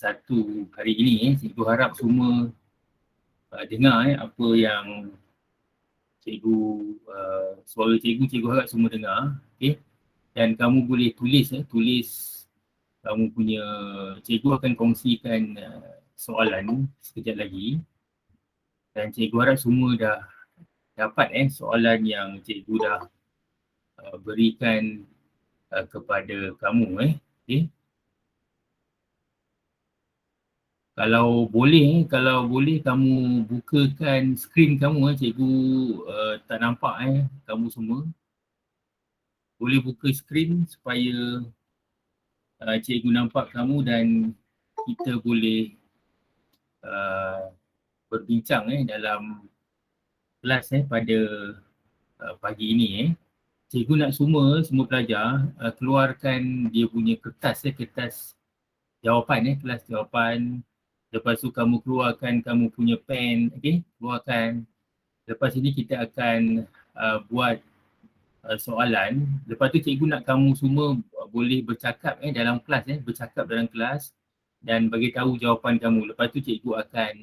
satu hari ini. Cikgu harap semua dengar apa yang cikgu, suara cikgu harap semua dengar. Okay. Dan kamu boleh tulis, tulis kamu punya, cikgu akan kongsikan soalan sekejap lagi. Dan cikgu harap semua dah dapat soalan yang cikgu dah berikan kepada kamu. Okay. Kalau boleh kamu bukakan skrin kamu, cikgu tak nampak kamu semua. Boleh buka skrin supaya cikgu nampak kamu dan kita boleh berbincang dalam kelas pada pagi ini. Cikgu nak semua pelajar keluarkan dia punya kertas jawapan, kelas jawapan. Lepas tu kamu keluarkan kamu punya pen, keluarkan. Lepas ini kita akan buat soalan. Lepas tu cikgu nak kamu semua boleh bercakap dalam kelas, bercakap dalam kelas dan bagi tahu jawapan kamu. Lepas tu cikgu akan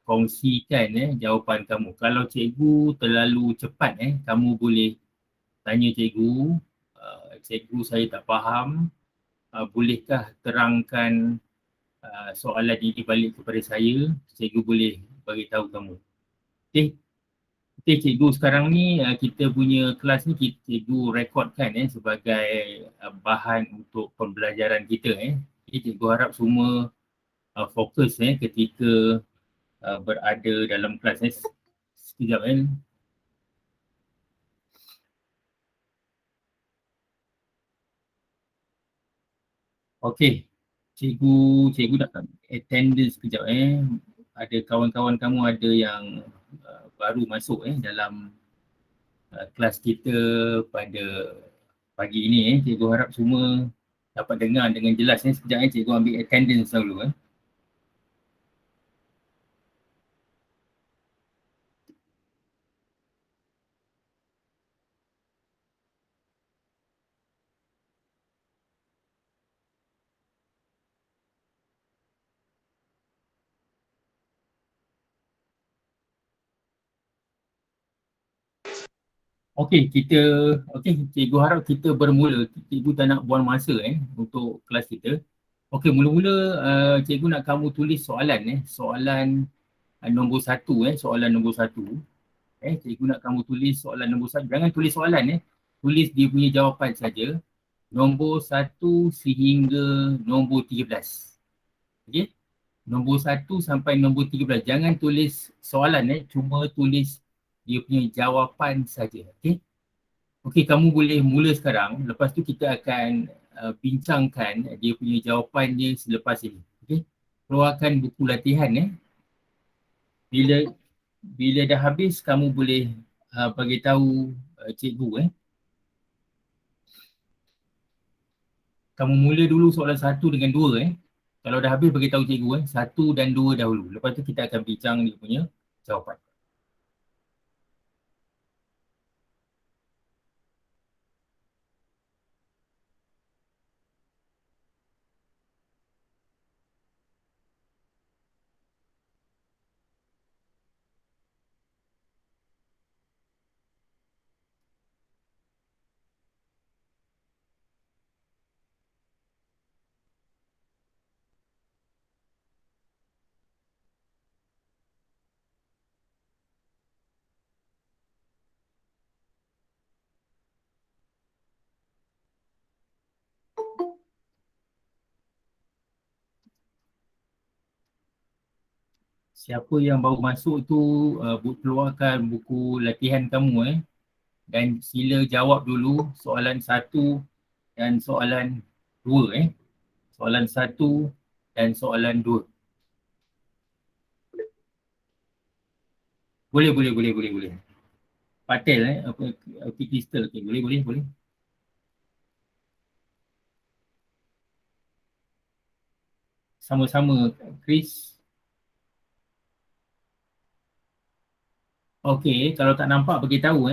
kongsikan jawapan kamu. Kalau cikgu terlalu cepat, kamu boleh tanya cikgu, cikgu saya tak faham, bolehkah terangkan soalan ini balik kepada saya, cikgu boleh bagi tahu kamu. Okay, cikgu sekarang ni kita punya kelas ni cikgu rekodkan sebagai bahan untuk pembelajaran kita. Jadi cikgu harap semua fokus ketika berada dalam kelas. Sekejap. Okey, cikgu nak attendance sekejap. Ada kawan-kawan kamu ada yang baru masuk dalam kelas kita pada pagi ini. Cikgu harap semua dapat dengar dengan jelas. Sekejap cikgu ambil attendance dahulu. Okey, cikgu harap kita bermula. Cikgu tak nak buang masa untuk kelas kita. Okey, mula-mula cikgu nak kamu tulis soalan. Soalan nombor 1. Soalan nombor 1. Cikgu nak kamu tulis soalan nombor 1. Jangan tulis soalan. Tulis dia punya jawapan saja. Nombor 1 sehingga nombor 13. Okey? Nombor 1 sampai nombor 13. Jangan tulis soalan. Cuma tulis dia punya jawapan saja. Okey? Okey, kamu boleh mula sekarang. Lepas tu kita akan bincangkan dia punya jawapannya selepas ini. Okey? Keluarkan buku latihan. Bila dah habis, kamu boleh bagi tahu cikgu. Kamu mula dulu soalan 1 dengan 2. Kalau dah habis, bagi tahu cikgu 1 dan 2 dahulu. Lepas tu kita akan bincang dia punya jawapan. Siapa yang baru masuk tu keluarkan buku latihan kamu dan sila jawab dulu soalan 1 dan soalan 2. Soalan 1 dan soalan 2. Boleh. Patel Kristal. Okay, boleh. Sama-sama Chris. Okey, kalau tak nampak beritahu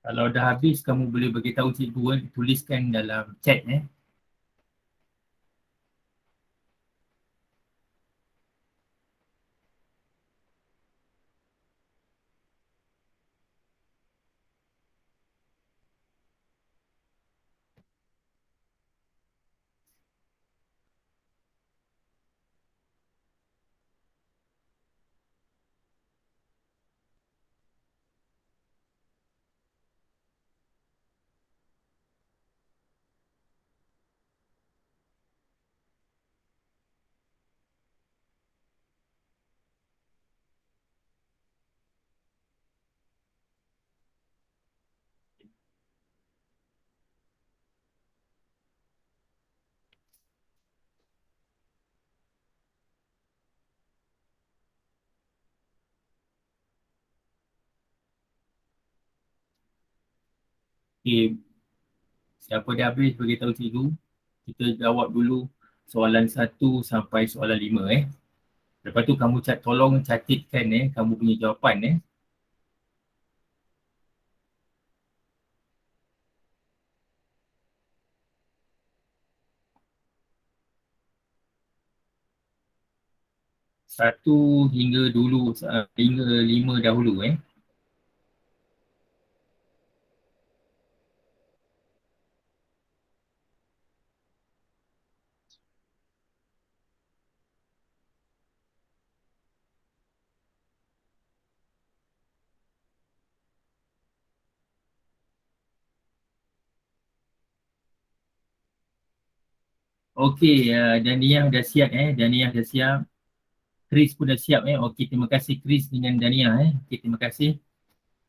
Kalau dah habis, kamu boleh beritahu cikgu, tuliskan dalam chat Okay, siapa dah habis beritahu cikgu. Kita jawab dulu soalan 1 sampai soalan 5 . Lepas tu kamu tolong catatkan kamu punya jawapan . 1 hingga 5 dahulu . Okey, Daniah dah siap Daniah dah siap. Chris pun dah siap Okey, terima kasih Chris dengan Daniah Okey, terima kasih.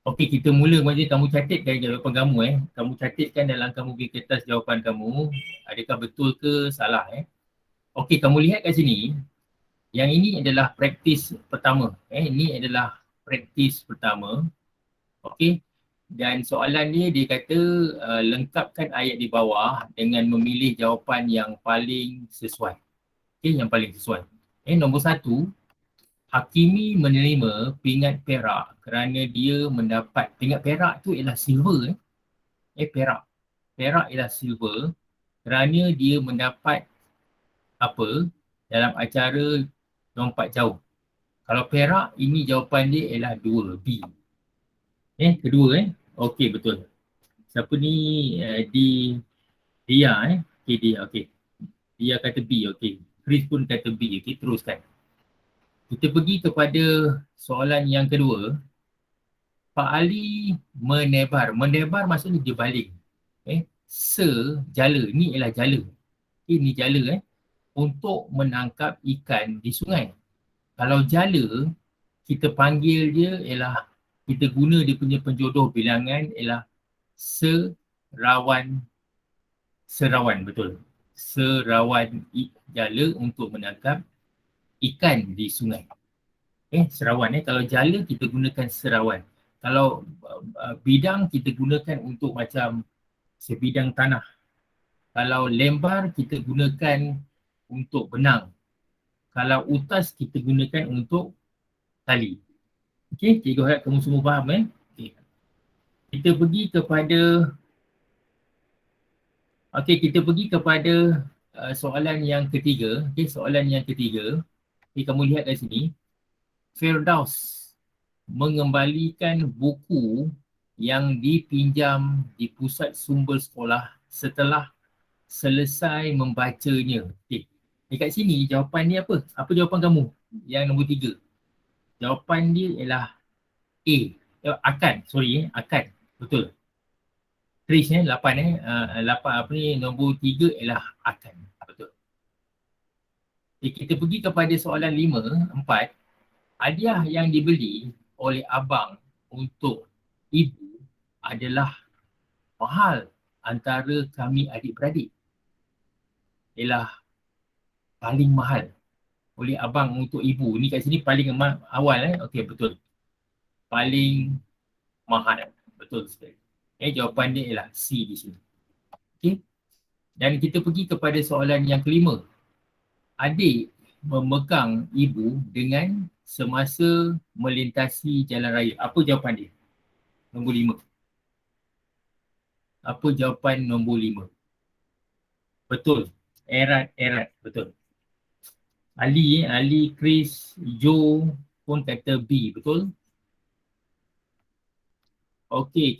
Okey, kita mula macam kamu catatkan jawapan kamu Kamu catatkan dalam kamu punya kertas jawapan kamu. Adakah betul ke salah Okey, kamu lihat kat sini. Yang ini adalah praktis pertama. Ini adalah praktis pertama. Okey. Dan soalan ni dia kata lengkapkan ayat di bawah dengan memilih jawapan yang paling sesuai. Okey, yang paling sesuai. Nombor 1, Hakimi menerima pingat perak kerana dia mendapat pingat perak tu ialah silver perak. Perak ialah silver kerana dia mendapat apa dalam acara lompat jauh. Kalau perak, ini jawapan dia ialah 2, B. Kedua Okey, betul. Siapa ni? Dia Okey, dia okey. Dia kata B, okey. Chris pun kata B, okey. Teruskan. Kita pergi kepada soalan yang kedua. Pak Ali menebar. Menebar maksudnya dia baling. Sejala. Ni ialah jala. Ini jala untuk menangkap ikan di sungai. Kalau jala, kita panggil dia ialah, kita guna dia punya penjodoh bilangan ialah serawan. Serawan, betul. Serawan jala untuk menangkap ikan di sungai. Serawan kalau jala kita gunakan serawan. Kalau bidang kita gunakan untuk macam sebidang tanah. Kalau lembar kita gunakan untuk benang. Kalau utas kita gunakan untuk tali. Okey, cikgu harap kamu semua faham Okay. Kita pergi kepada kita pergi kepada soalan yang ketiga. Soalan yang ketiga. Kamu lihat kat sini. Firdaus mengembalikan buku yang dipinjam di pusat sumber sekolah setelah selesai membacanya. Dekat sini jawapan dia apa? Apa jawapan kamu? Yang nombor 3. Jawapan dia ialah A. Akan. Betul. Trish 8 apa ni, nombor 3 ialah akan. Betul. Kita pergi kepada soalan 4. Hadiah yang dibeli oleh abang untuk ibu adalah mahal antara kami adik-beradik. Ialah paling mahal oleh abang untuk ibu. Ni kat sini paling awal Okey, betul. Paling mahal. Betul sekali. Jawapan dia ialah C di sini. Okey. Dan kita pergi kepada soalan yang kelima. Adik memegang ibu dengan semasa melintasi jalan raya. Apa jawapan dia? Nombor 5. Apa jawapan nombor 5? Betul. Erat. Betul. Ali, Chris, Joe pun kata B. Betul? Okey,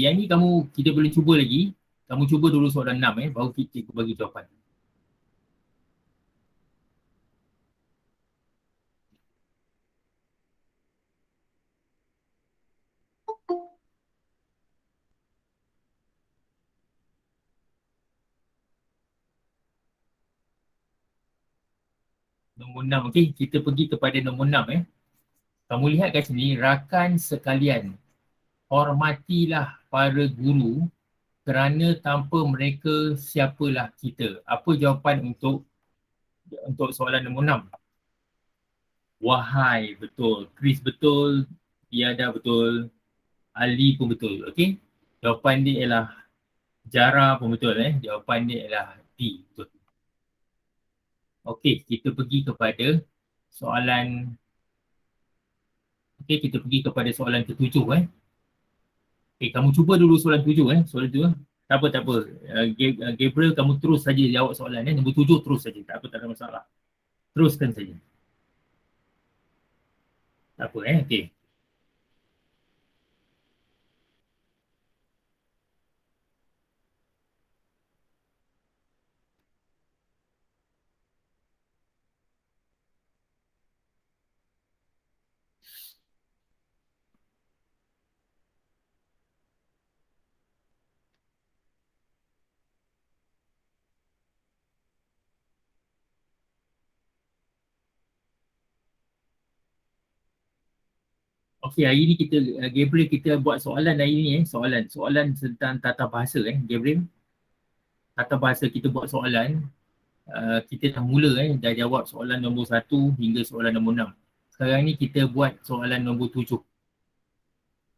yang ni kita boleh cuba lagi. Kamu cuba dulu soalan 6 baru kita bagi jawapan. Nombor 6. Okey, kita pergi kepada nombor 6 Kamu lihat kat sini, rakan sekalian, hormatilah para guru kerana tanpa mereka siapalah kita. Apa jawapan untuk soalan nombor 6? Wahai, betul. Chris betul. Tiada betul. Ali pun betul. Okey. Jawapan dia ialah Jara pun betul Jawapan dia ialah D. Betul. Okey, kita pergi kepada soalan kita pergi kepada soalan ketujuh Okey, kamu cuba dulu soalan tujuh Soalan tu tak apa. Gabriel, kamu terus saja jawab soalan nombor 7 terus saja. Tak ada masalah. Teruskan saja. Tak apa okey. Okey, hari ni kita Gabriel, kita buat soalan hari ni soalan tentang tata bahasa Gabriel. Tata bahasa kita buat soalan. Kita dah mula dah jawab soalan nombor 1 hingga soalan nombor 6. Sekarang ni kita buat soalan nombor 7.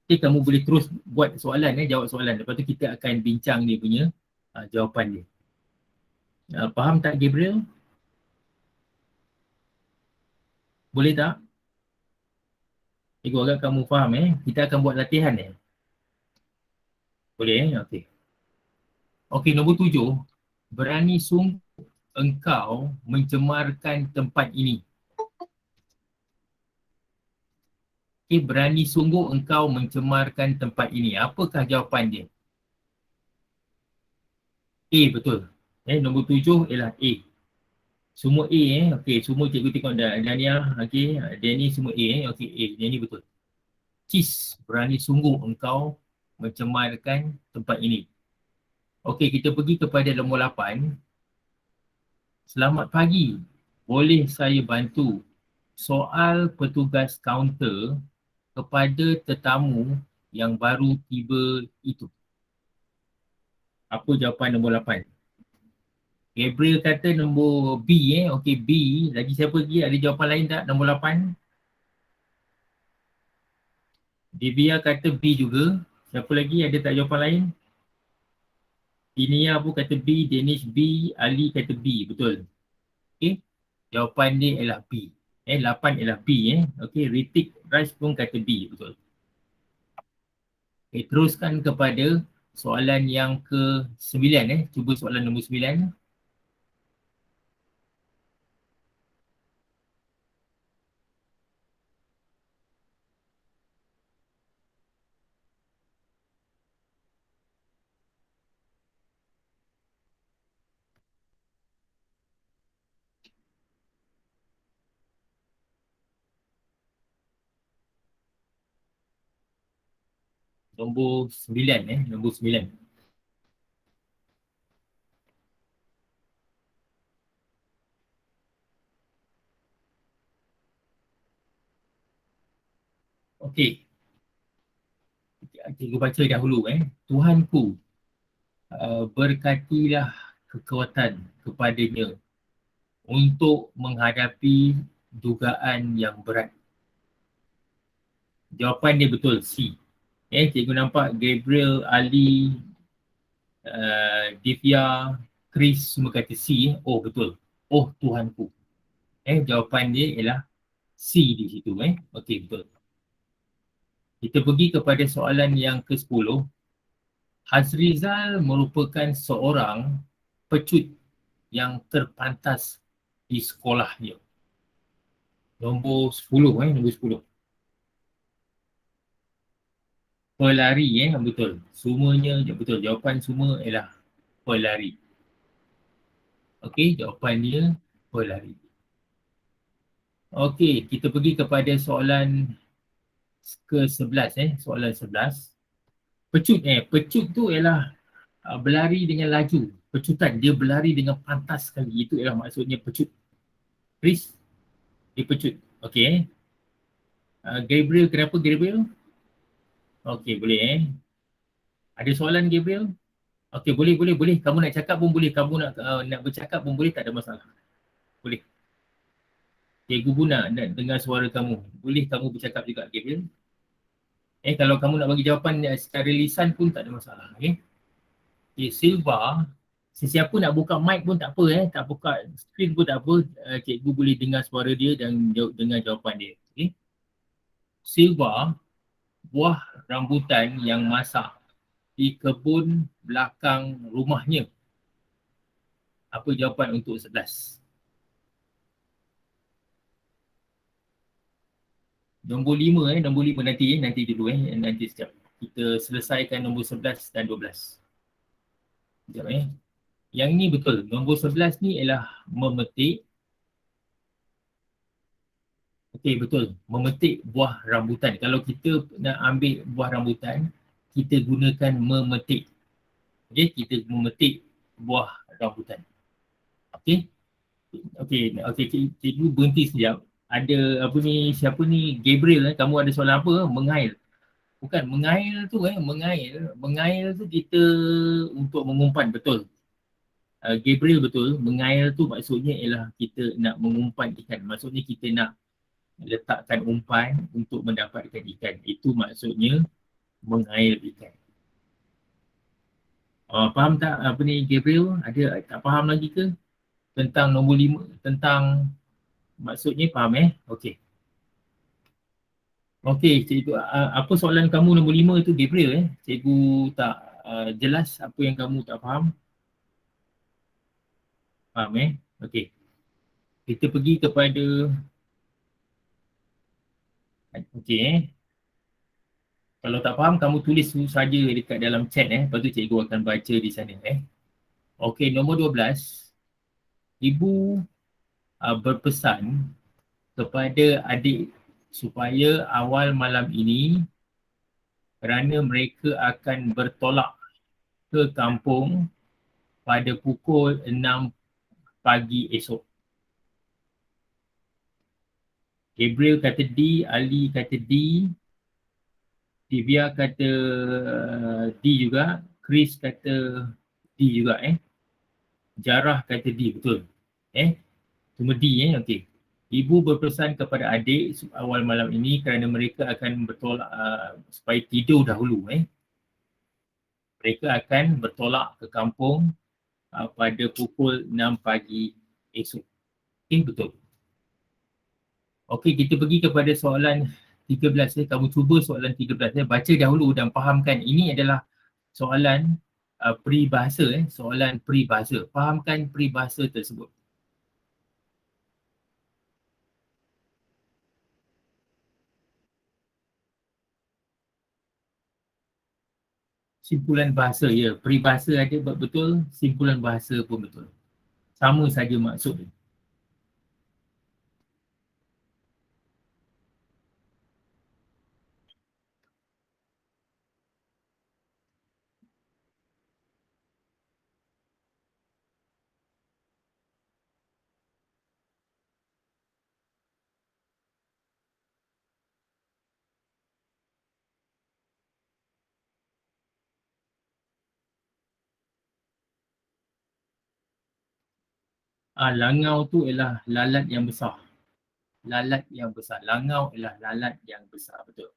Jadi kamu boleh terus buat soalan jawab soalan. Lepas tu kita akan bincang dia punya jawapan dia. Faham tak Gabriel? Boleh tak? Cikgu agak kamu faham Kita akan buat latihan Boleh Okey. Okey, nombor 7. Berani sungguh engkau mencemarkan tempat ini. Okey, berani sungguh engkau mencemarkan tempat ini. Apakah jawapan dia? A, betul. Nombor 7 ialah A. Semua A Okey, semua cikgu tengok Dania, okey, Danny semua A Okey, A. Yang betul. Cis, berani sungguh engkau mencemarkan tempat ini. Okey, kita pergi kepada nombor 8. Selamat pagi. Boleh saya bantu soal petugas kaunter kepada tetamu yang baru tiba itu? Apa jawapan nombor 8? Gabriel kata nombor B Okey, B. Lagi siapa lagi? Ada jawapan lain tak nombor 8? Divya kata B juga. Siapa lagi? Ada tak jawapan lain? Inia pun kata B, Danish B, Ali kata B. Betul. Okey. Jawapan dia ialah B. 8 ialah B Okey, Ritik Raj pun kata B. Betul. Okey, teruskan kepada soalan yang ke-9 Cuba soalan nombor 9. Nombor 9 Nombor 9. Okey. Cikgu baca dahulu Tuhanku, berkatilah kekuatan kepadanya untuk menghadapi dugaan yang berat. Jawapan dia betul, C. Cikgu nampak Gabriel, Ali, Divya, Chris semua kata C. Oh, betul. Oh, Tuhanku. Jawapan dia ialah C di situ Okey, betul. Kita pergi kepada soalan yang ke-10. Hazrizal merupakan seorang pecut yang terpantas di sekolahnya. Nombor 10 nombor 10. Pelari betul. Semuanya betul. Jawapan semua ialah pelari. Okey, jawapan dia pelari. Okey, kita pergi kepada soalan ke-11 soalan 11. Pecut tu ialah berlari dengan laju. Pecutan, dia berlari dengan pantas sekali. Itu ialah maksudnya pecut. Chris, dia pecut. Okey Gabriel, kenapa Gabriel? Okey, boleh Ada soalan Gabriel? Okey, boleh. Kamu nak cakap pun boleh. Kamu nak bercakap pun boleh, tak ada masalah. Boleh. Cikgu guna nak dengar suara kamu. Boleh kamu bercakap juga, Gabriel. Kalau kamu nak bagi jawapan secara lisan pun tak ada masalah. Okay, Silva, sesiapa nak buka mic pun tak apa tak buka screen pun tak apa. Cikgu boleh dengar suara dia dan dengar jawapan dia. Okay. Silva, buah rambutan yang masak di kebun belakang rumahnya. Apa jawapan untuk 11? Nombor 5 nombor 5 nanti dulu nanti sekejap. Kita selesaikan nombor 11 dan 12. Sekejap Yang ni betul. Nombor 11 ni ialah memetik. Okey, betul. Memetik buah rambutan. Kalau kita nak ambil buah rambutan, kita gunakan memetik. Okey, kita memetik buah rambutan. Okey. Okey, cikgu berhenti sekejap. Ada siapa ni Gabriel kamu ada soalan apa? Mengail. Bukan mengail tu mengail tu kita untuk mengumpan, betul. Gabriel betul. Mengail tu maksudnya ialah kita nak mengumpan ikan. Maksudnya kita nak letakkan umpan untuk mendapatkan ikan. Itu maksudnya mengail ikan. Faham tak Gabriel? Ada tak faham lagi ke? Tentang nombor 5, tentang maksudnya faham Okey. Okey, cikgu, apa soalan kamu nombor 5 tu Gabriel Cikgu tak jelas apa yang kamu tak faham. Faham Okey. Kita pergi kepada okey kalau tak faham kamu tulis saja dekat dalam chat lepas tu cikgu akan baca di sana Okey, nombor 12. Ibu berpesan kepada adik supaya awal malam ini kerana mereka akan bertolak ke kampung pada pukul 6 pagi esok. Gabriel kata D, Ali kata D, Divya kata D juga, Chris kata D juga Jarah kata D, betul. Cuma D okey. Ibu berpesan kepada adik awal malam ini kerana mereka akan bertolak supaya tidur dahulu Mereka akan bertolak ke kampung pada pukul 6 pagi esok. Okey, betul. Okey, kita pergi kepada soalan 13 Kamu cuba soalan 13 baca dahulu dan fahamkan. Ini adalah soalan peribahasa soalan peribahasa. Fahamkan peribahasa tersebut. Simpulan bahasa, peribahasa ada betul, simpulan bahasa pun betul. Sama saja maksud dia. Langau tu ialah lalat yang besar. Lalat yang besar. Langau ialah lalat yang besar, betul.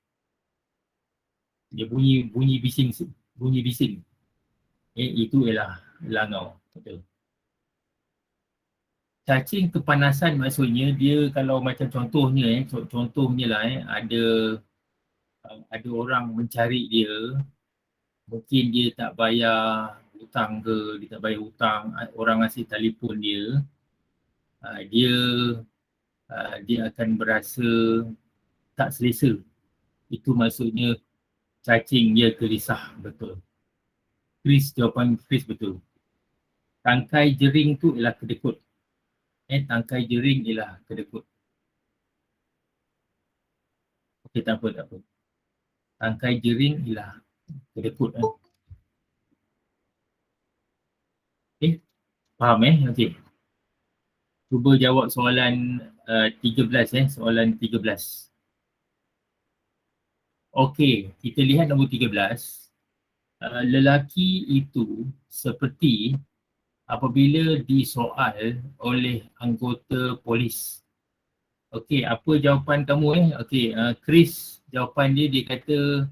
Dia bunyi bising, bunyi bising. Itu ialah langau, betul. Cacing kepanasan maksudnya dia kalau macam contohnya lah ada orang mencari dia Mungkin dia tak bayar hutang ke, dia tak bayar hutang, orang asyik telefon dia, dia dia akan berasa tak selesa. Itu maksudnya cacing dia gelisah, betul. Chris, jawapan Chris betul. Tangkai jering tu ialah kedekut. Tangkai jering ialah kedekut. Okey, tak apa, tak apa. Tangkai jering ialah kedekut. Okey, faham Okey. Cuba jawab soalan 13 soalan 13. Okey, kita lihat nombor 13. Lelaki itu seperti apabila disoal oleh anggota polis. Okey, apa jawapan kamu Okey, Chris jawapan dia, dia kata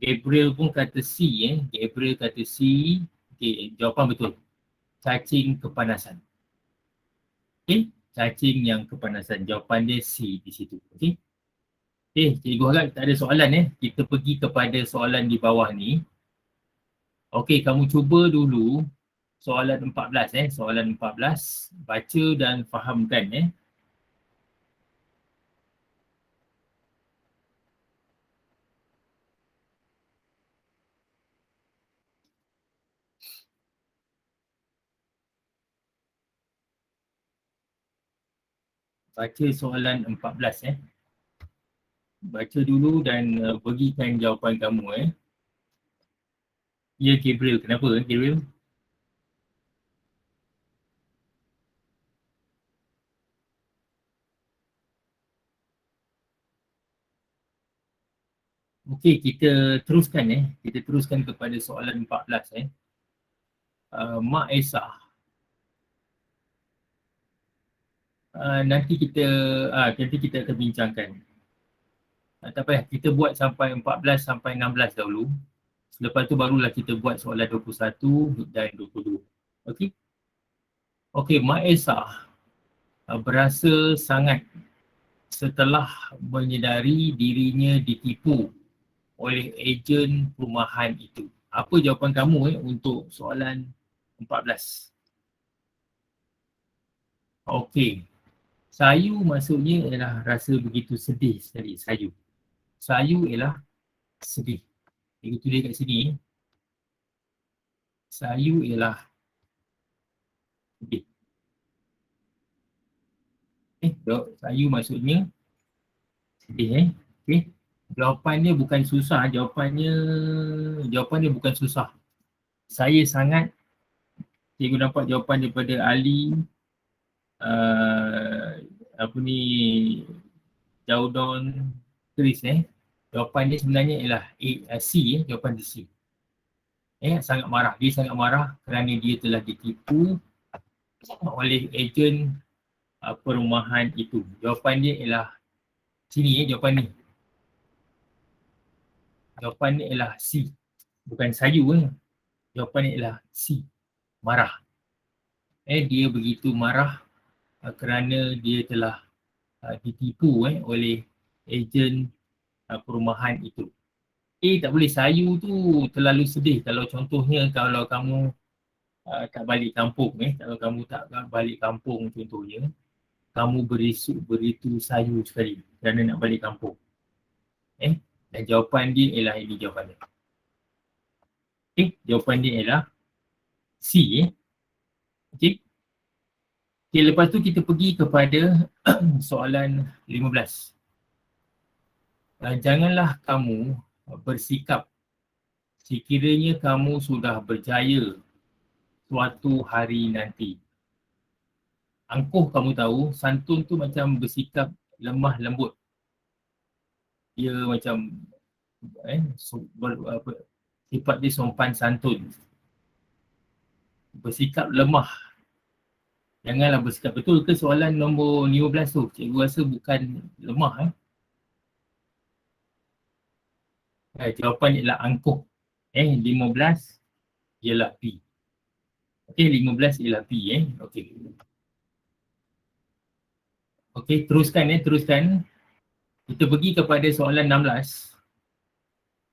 Gabriel pun kata C Gabriel kata C. Okey, jawapan betul. Cacing kepanasan. Okey, cacing yang kepanasan. Jawapan dia C di situ. Okey. Okey, cikgu harap tak ada soalan Kita pergi kepada soalan di bawah ni. Okey, kamu cuba dulu soalan 14 soalan 14, baca dan fahamkan Baca soalan 14 Baca dulu dan berikan jawapan kamu Ya, Gabriel. Kenapa Gabriel? Okey, kita teruskan Kita teruskan kepada soalan 14 Mak Esa. Nanti kita akan bincangkan. Tak payah, kita buat sampai 14 sampai 16 dahulu. Selepas tu barulah kita buat soalan 21 dan 22. Okey? Okey, Mak Esa berasa sangat setelah menyedari dirinya ditipu oleh ejen perumahan itu. Apa jawapan kamu untuk soalan 14? Okey. Sayu maksudnya ialah rasa begitu sedih sekali. Sayu. Sayu ialah sedih. Cikgu tulis kat sini. Sayu ialah sedih. Sayu maksudnya sedih Okey. Jawapannya bukan susah. Jawapannya bukan susah. Saya sangat, cikgu nampak jawapan daripada Ali, apa ni, Jaudon, Chris Jawapan dia sebenarnya ialah C jawapan dia C. Sangat marah. Dia sangat marah kerana dia telah ditipu oleh ejen perumahan itu. Jawapan dia ialah sini jawapan ni. Jawapan ni ialah C. Bukan sayu Jawapan ni ialah C. Marah. Dia begitu marah kerana dia telah ditipu oleh ejen perumahan itu. Tak boleh, sayu tu terlalu sedih. Kalau contohnya kalau kamu tak balik kampung kalau kamu tak balik kampung contohnya, kamu beritu sayu sekali kerana nak balik kampung. Dan jawapan dia ialah ini jawapan dia. Jawapan dia ialah C Okey. Lepas tu kita pergi kepada soalan 15. Janganlah kamu bersikap sekiranya kamu sudah berjaya suatu hari nanti. Angkuh kamu tahu, santun tu macam bersikap lemah lembut. Dia macam sifat dia sopan santun. Bersikap lemah. Janganlah bersikap. Betul ke soalan nombor 15 tu? Cikgu rasa bukan lemah jawapan ialah angkuh. 15 ialah P. Okey, 15 ialah P Okey. Okey, teruskan. Kita pergi kepada soalan 16.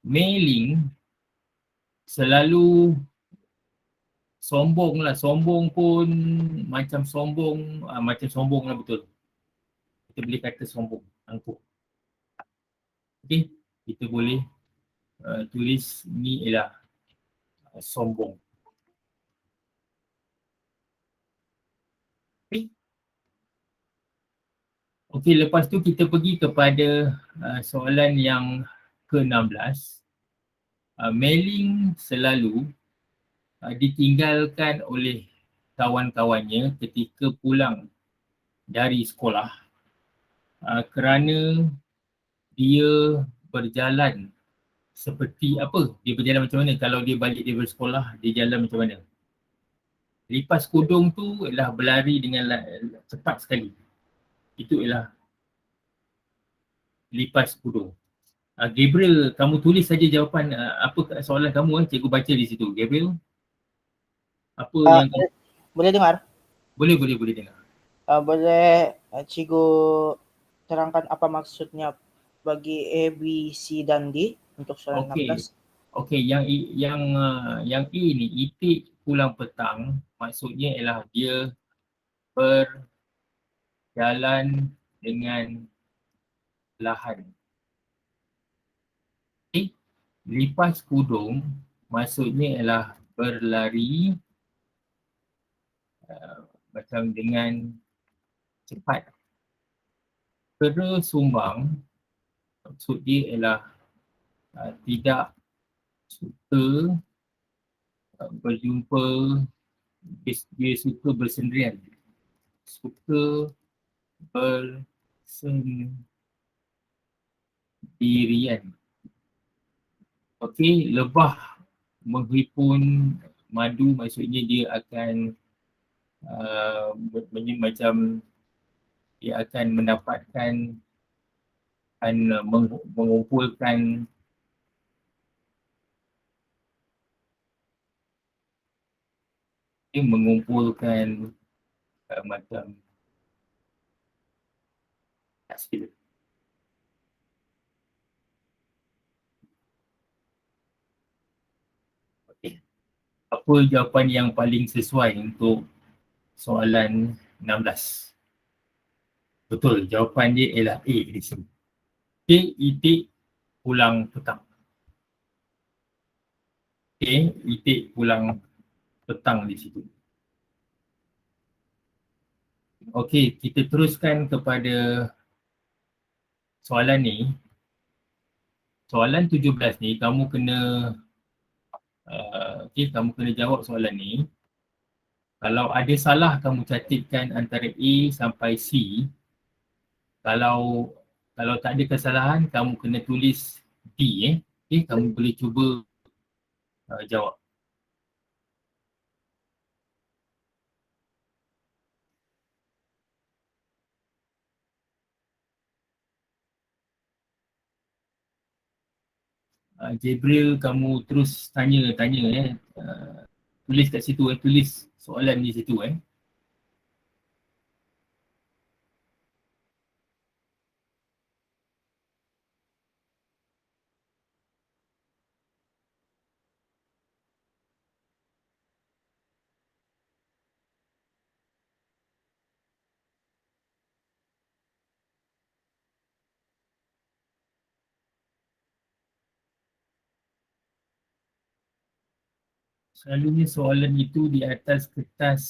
Mei Ling selalu sombong lah. Sombong pun macam sombong, macam sombong lah betul. Kita boleh kata sombong, angkuh. Okay, kita boleh tulis ni ialah sombong. Okay. Okey, lepas tu kita pergi kepada soalan yang ke-16. Mailing selalu ditinggalkan oleh kawan-kawannya ketika pulang dari sekolah kerana dia berjalan seperti apa? Dia berjalan macam mana? Kalau dia balik daripada sekolah, dia jalan macam mana? Lipas kudung tu ialah berlari dengan cepat sekali. Itu ialah lipas kudung. Gabriel, kamu tulis saja jawapan apa soalan kamu, cikgu baca di situ. Gabriel, apa yang boleh dengar? Boleh dengar. Boleh cikgu terangkan apa maksudnya bagi A, B, C dan D untuk soalan 16? Okey, yang A ni, itik pulang petang, maksudnya ialah dia berjalan dengan perlahan. Okay. Lipas kudung maksudnya ialah berlari macam dengan cepat. Kera sumbang maksud dia ialah tidak suka berjumpa, dia suka bersendirian. Suka bersendirian. Okey, lebah menghimpun madu maksudnya dia akan macam dia akan mendapatkan dan mengumpulkan macam hasil. Okay. Apa jawapan yang paling sesuai untuk soalan 16? Betul, jawapan dia ialah A di sini. Okay, itik pulang petang. Okay, itik pulang petang di situ. Okey, kita teruskan kepada soalan ni. Soalan 17 ni kamu kena kamu kena jawab soalan ni. Kalau ada salah kamu catatkan antara A sampai C. Kalau tak ada kesalahan kamu kena tulis D Okay, kamu boleh cuba jawab. Gabriel, kamu terus tanya tulis kat situ tulis soalan di situ Selalunya soalan itu di atas kertas,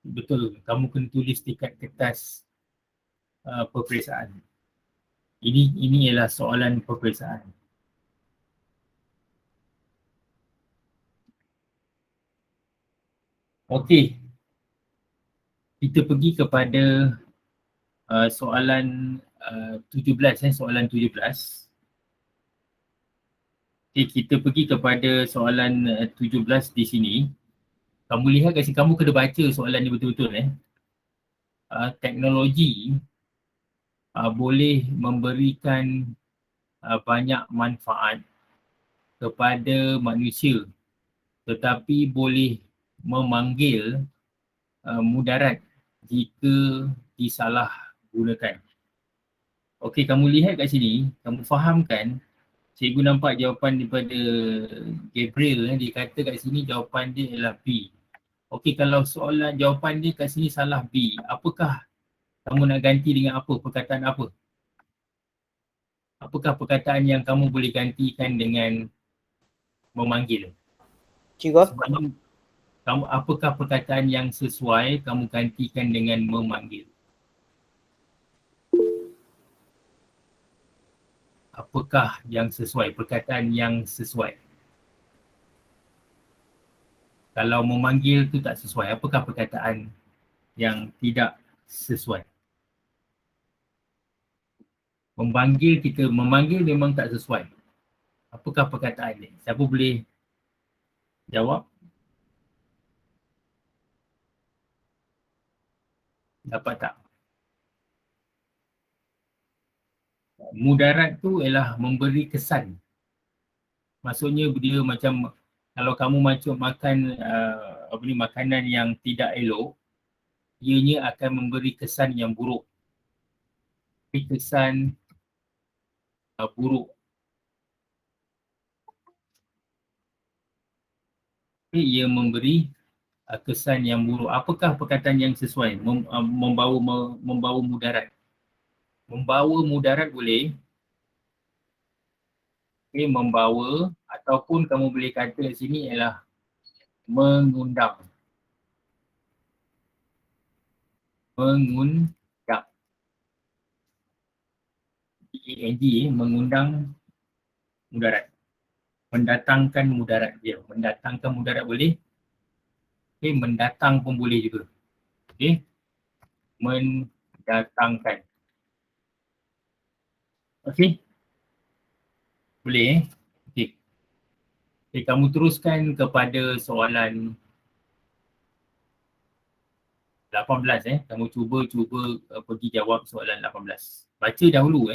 betul, kamu kena tulis dekat kertas peperiksaan. Ini ialah soalan peperiksaan. Okey, kita pergi kepada soalan 17 soalan 17. Okay, kita pergi kepada soalan 17 di sini. Kamu lihat kat sini, kamu kena baca soalan ni betul-betul teknologi boleh memberikan banyak manfaat kepada manusia tetapi boleh memanggil mudarat jika disalahgunakan. Okey, kamu lihat kat sini, kamu fahamkan Cikgu nampak jawapan daripada Gabriel, dia kata kat sini jawapan dia ialah B. Okey, kalau soalan jawapan dia kat sini salah B, apakah kamu nak ganti dengan apa? Perkataan apa? Apakah perkataan yang kamu boleh gantikan dengan memanggil? Cikgu, Sebabnya kamu, apakah perkataan yang sesuai kamu gantikan dengan memanggil? Apakah yang sesuai? Perkataan yang sesuai. Kalau memanggil tu tak sesuai, apakah perkataan yang tidak sesuai? Memanggil memang tak sesuai. Apakah perkataan ni? Siapa boleh jawab? Dapat tak? Mudarat tu ialah memberi kesan. Maksudnya dia macam kalau kamu macam makan makanan yang tidak elok, ianya akan memberi kesan yang buruk. Kesan buruk. Ia memberi kesan yang buruk. Apakah perkataan yang sesuai? Membawa mudarat. Membawa mudarat boleh. Okay, membawa ataupun kamu boleh kata di sini ialah mengundang. Mengundang. Mengundang mudarat. Mendatangkan mudarat dia. Mendatangkan mudarat boleh. Okay, mendatang pun boleh juga. Okay. Mendatangkan. Okay. Boleh okay. Okay, kamu teruskan kepada soalan 18 Kamu cuba pergi jawab soalan 18. Baca dahulu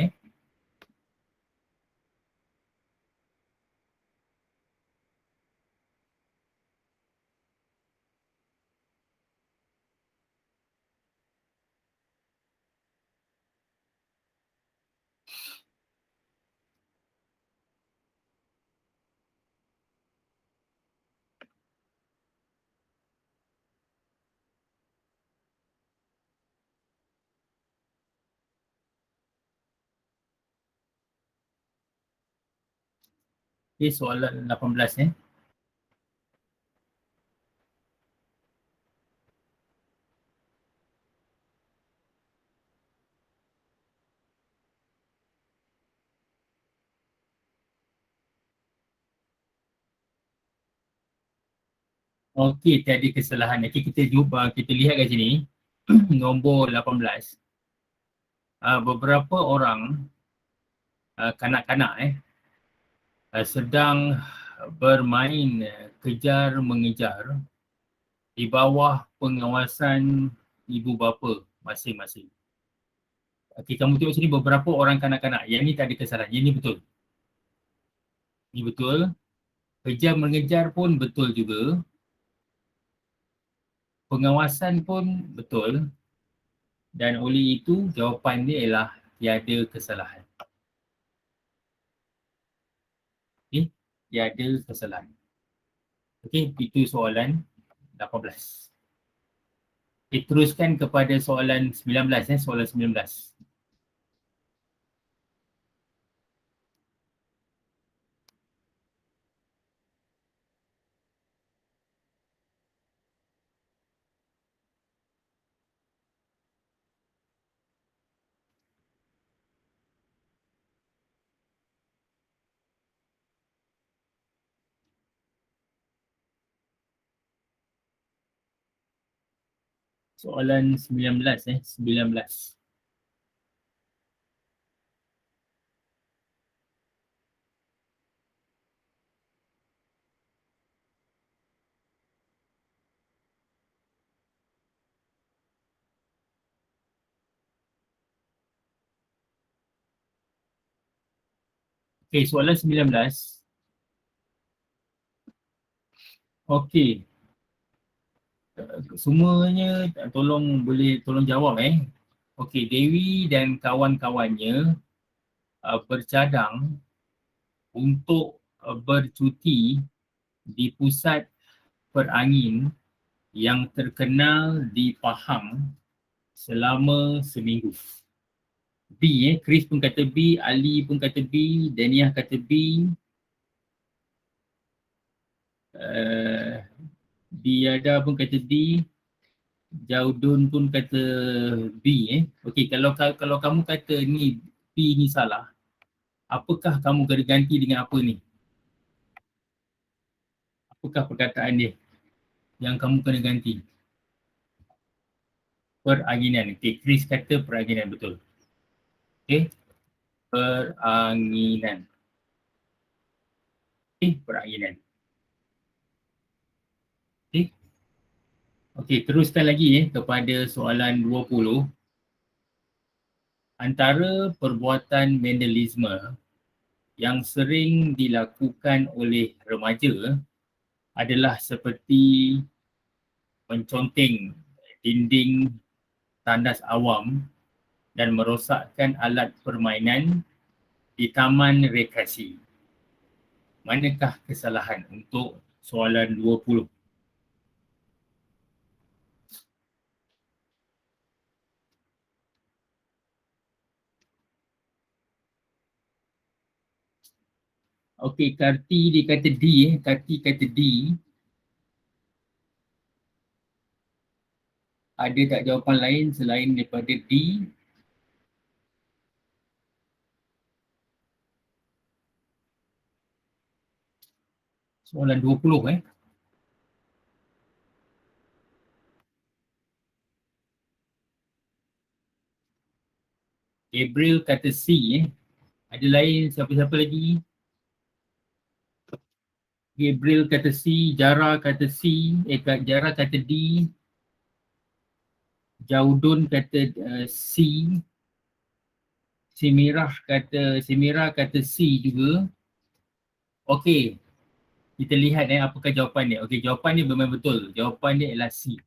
Okay, soalan 18 Okey, tiada kesalahan. Okay, kita jumpa, kita lihat kat sini nombor 18. Beberapa orang kanak-kanak sedang bermain kejar mengejar di bawah pengawasan ibu bapa masing-masing. Okey, kamu tengok sini beberapa orang kanak-kanak. Yang ni tak ada kesalahan. Yang ni betul. Ini betul. Kejar mengejar pun betul juga. Pengawasan pun betul. Dan oleh itu jawapan dia ialah tiada kesalahan. Okey, tiada kesalahan. Okey, itu soalan 18. Okay, teruskan kepada soalan 19 soalan 19. Soalan 19 19. Okey, soalan 19. Okey. Semuanya tolong jawab Okey, Dewi dan kawan-kawannya bercadang untuk bercuti di pusat perangin yang terkenal di Pahang selama seminggu? B, Chris pun kata B, Ali pun kata B, Daniah kata B, Diada pun kata D, Jaudun pun kata B. Okey, kalau kamu kata ni B ni salah, apakah kamu kena ganti dengan apa ni? Apakah perkataan dia yang kamu kena ganti? Peranginan. Okey, Chris kata peranginan, betul. Okey, peranginan. Okey, peranginan. Okey. Okey, teruskan lagi kepada soalan 20. Antara perbuatan vandalisme yang sering dilakukan oleh remaja adalah seperti menconteng dinding tandas awam dan merosakkan alat permainan di taman rekreasi. Manakah kesalahan untuk soalan 20? Okey, Karti dia kata D. Karti kata D. Ada tak jawapan lain selain daripada D? Soalan 20 Gabriel kata C Ada lain siapa-siapa lagi? Gabriel kata C, Jara kata C, Jara kata D, Jaudun kata C, Semira kata C juga. Okey, kita lihat apakah jawapan dia. Okey, jawapan dia memang betul. Jawapan dia ialah C.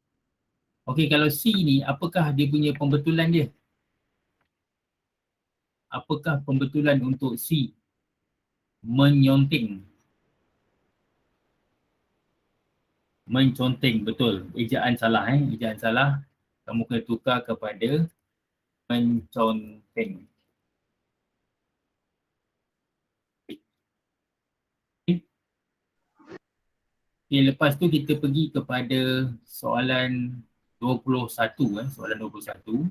Okey, kalau C ni apakah dia punya pembetulan dia? Apakah pembetulan untuk C? Menyonting. Menconteng, betul. Ejaan salah ejaan salah. Kamu kena tukar kepada menconteng. Okay, lepas tu kita pergi kepada soalan 21 soalan 21.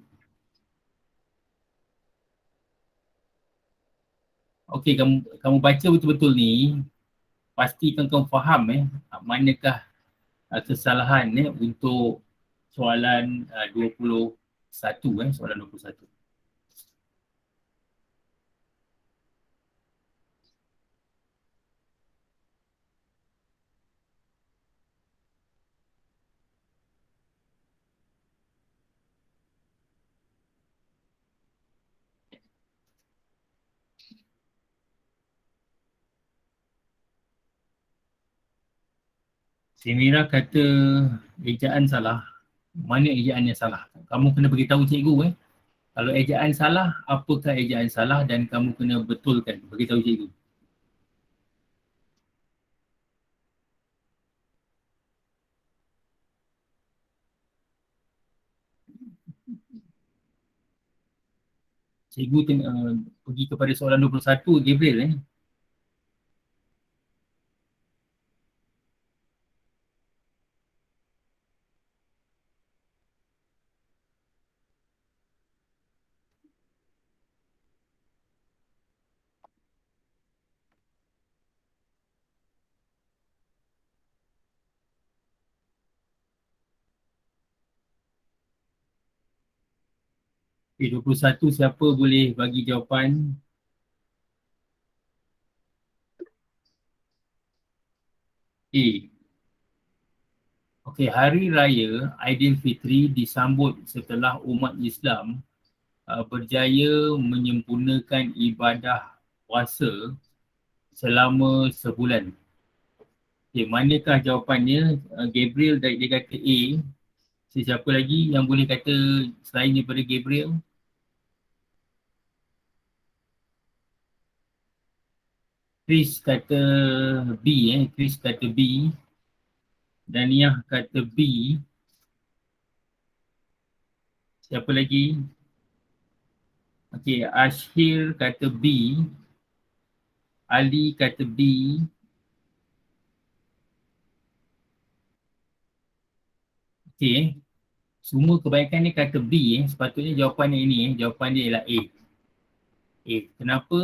Okey, kamu baca betul-betul ni, pastikan kamu faham manakah kesalahan untuk soalan 21 soalan 21. Semira kata ejaan salah. Mana ejaan yang salah? Kamu kena beritahu cikgu Kalau ejaan salah, apakah ejaan salah dan kamu kena betulkan, beritahu cikgu. Cikgu pergi kepada soalan 21, Gabriel Okay, 21 siapa boleh bagi jawapan? A. Okey, Hari Raya Aidilfitri disambut setelah umat Islam berjaya menyempurnakan ibadah puasa selama sebulan. Okey, manakah jawapannya? Gabriel dia kata A. Siapa lagi yang boleh kata selain daripada Gabriel? Chris kata B Chris kata B. Daniah kata B. Siapa lagi? Okey, Ashir kata B. Ali kata B. Okey. Semua kebanyakan ni kata B sepatutnya jawapan yang ini jawapan dia ialah A. A. Kenapa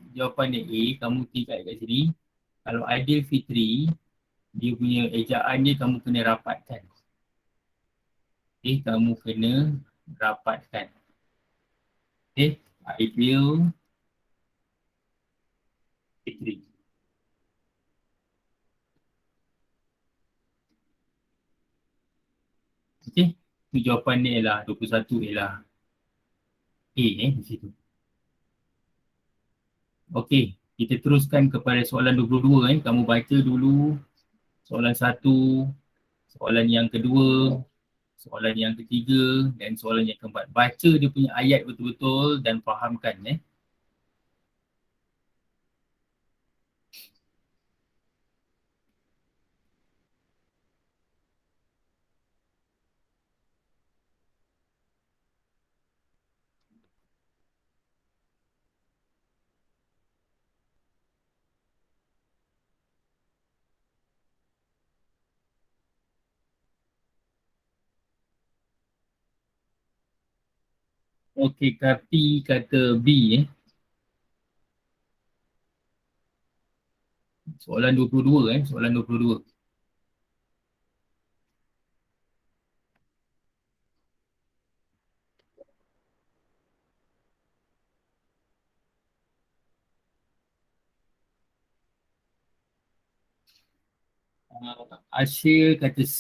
jawapan dia A? Kamu tingkat kat sini. Kalau Aidil Fitri, dia punya ejaan dia kamu kena rapatkan. Okay, kamu kena rapatkan. Okay, Aidil Fitri. Okay, itu jawapan dia ialah 21 ialah A di situ. Okey, kita teruskan kepada soalan 22 Kamu baca dulu soalan 1, soalan yang kedua, soalan yang ketiga dan soalan yang keempat. Baca dia punya ayat betul-betul dan fahamkan Okey, Karti kata B Soalan 22 soalan 22. Asyir kata C.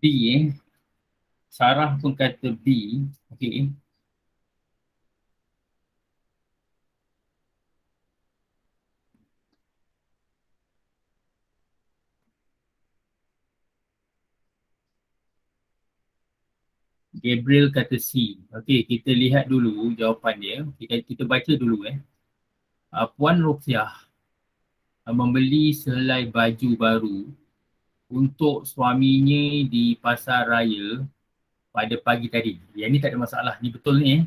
B Sarah pun kata B. Okey. Gabriel kata C. Okey, kita lihat dulu jawapan dia. Kita baca dulu Puan Rofiah membeli sehelai baju baru untuk suaminya di pasar raya pada pagi tadi. Yang ni tak ada masalah. Ni betul ni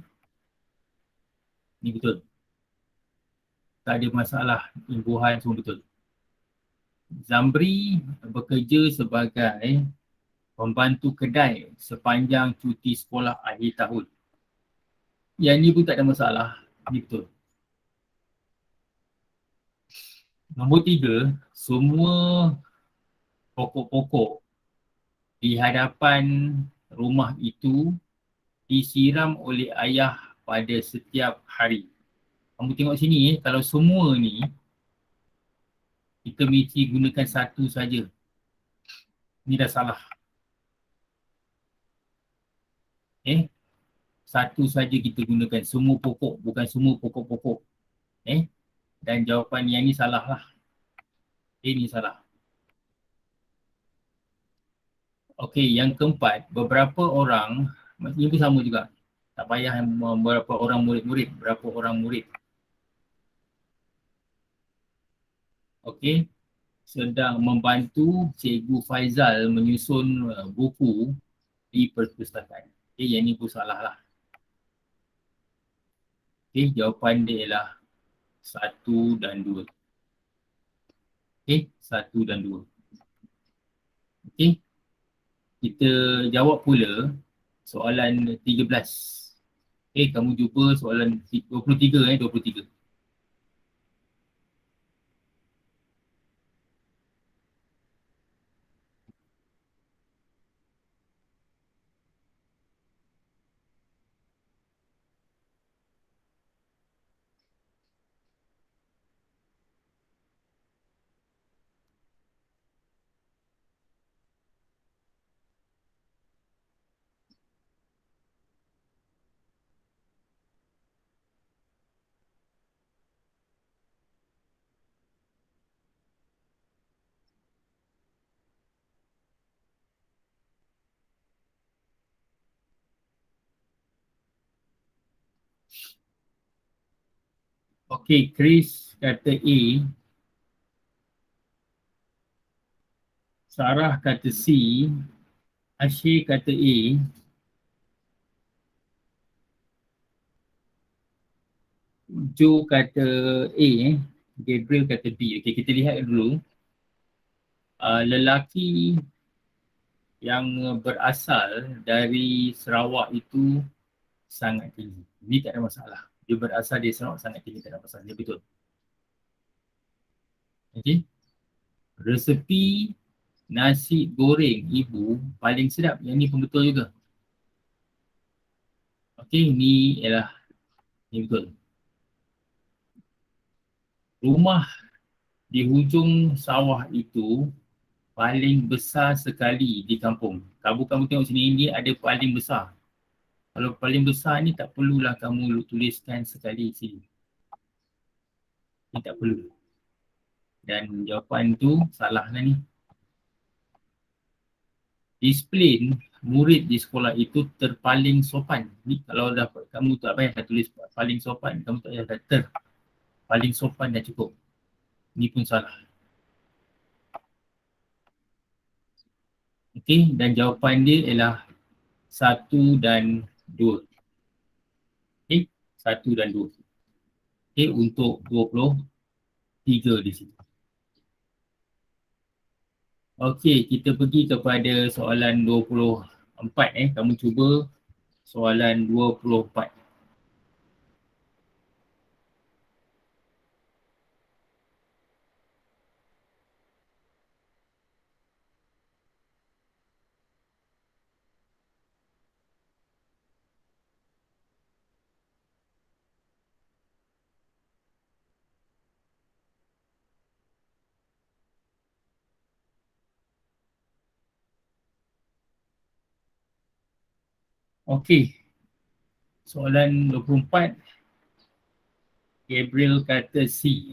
Ni betul. Tak ada masalah. Imbuhan semua betul. Zamri bekerja sebagai pembantu kedai sepanjang cuti sekolah akhir tahun. Yang ni pun tak ada masalah. Ni betul. Nombor 3, semua pokok-pokok di hadapan rumah itu disiram oleh ayah pada setiap hari. Kamu tengok sini kalau semua ni kita mesti gunakan satu saja. Ni dah salah. Satu saja kita gunakan, semua pokok, bukan semua pokok-pokok. Dan jawapan yang ni salah lah. Ni salah. Okey, yang keempat, beberapa orang, ini pun sama juga. Tak payah berapa orang murid-murid, berapa orang murid. Okey, sedang membantu Cikgu Faizal menyusun buku di perpustakaan. Okey, yang ni pun salah lah. Okey, jawapan dia ialah 1 dan 2. Okey, 1 dan 2. Okey, kita jawab pula soalan 13. Kamu jumpa soalan 23 23. Okey, Chris kata A, Sarah kata C, Asyik kata A, Joe kata A, Gabriel kata B. Okey, kita lihat dulu. Lelaki yang berasal dari Sarawak itu sangat tinggi. Ini tak ada masalah. Dia berasal dari Sarawak sangat tinggi, tak ada masalah. Dia betul. Okey. Resepi nasi goreng ibu paling sedap. Yang ni pun betul juga. Okey, ni betul. Rumah di hujung sawah itu paling besar sekali di kampung. Kamu tengok sini, ini ada paling besar. Kalau paling besar ni tak perlulah kamu tuliskan sekali sini. Ni tak perlu. Dan jawapan tu salah lah ni. Disiplin murid di sekolah itu terpaling sopan. Ni kalau dapat kamu tak payah tulis paling sopan, kamu tak payah ter. Paling sopan dah cukup. Ni pun salah. Okey, dan jawapan dia ialah 1 dan 2. Okey, 1 dan 2. Okey, untuk 23 di sini. Okey, kita pergi kepada soalan 24. Kamu cuba soalan 24. Okey, soalan 24. Gabriel kata C.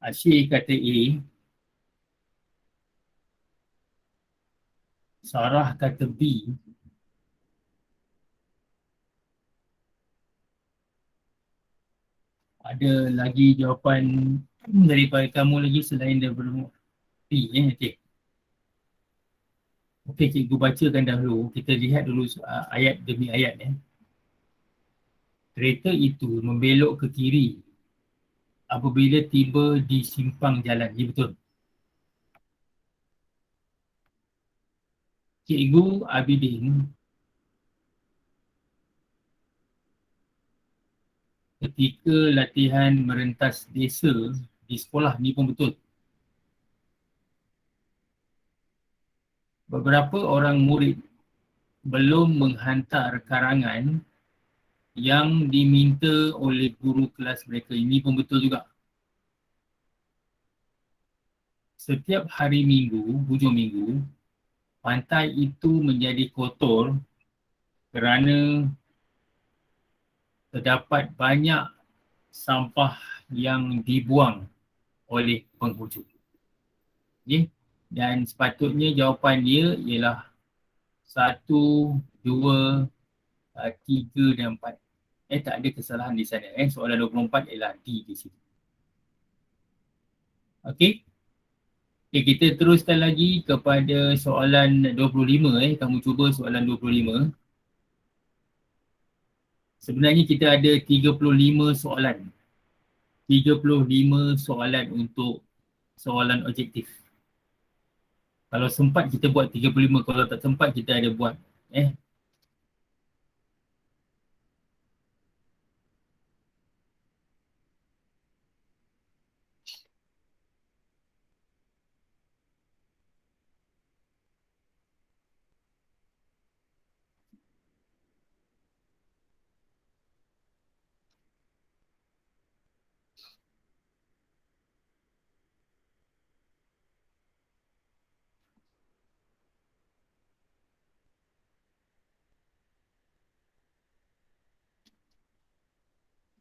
Asyik kata A. Sarah kata B. Ada lagi jawapan daripada kamu lagi selain daripada B. Okey. Okey, cikgu bacakan dahulu. Kita lihat dulu ayat demi ayat. Kereta itu membelok ke kiri apabila tiba di simpang jalan. Ya, betul. Cikgu Abidin ketika latihan merentas desa di sekolah, ni pun betul. Beberapa orang murid belum menghantar karangan yang diminta oleh guru kelas mereka. Ini pun betul juga. Setiap hari Minggu, hujung minggu, pantai itu menjadi kotor kerana terdapat banyak sampah yang dibuang oleh penghujung. Okay? Dan sepatutnya jawapan dia ialah 1, 2, 3 dan 4. Tak ada kesalahan di sana. Soalan 24 ialah D di sini. Okey. Okay, kita teruskan lagi kepada soalan 25. Kamu cuba soalan 25. Sebenarnya kita ada 35 soalan. 35 soalan untuk soalan objektif. Kalau sempat kita buat 35, kalau tak sempat kita ada buat.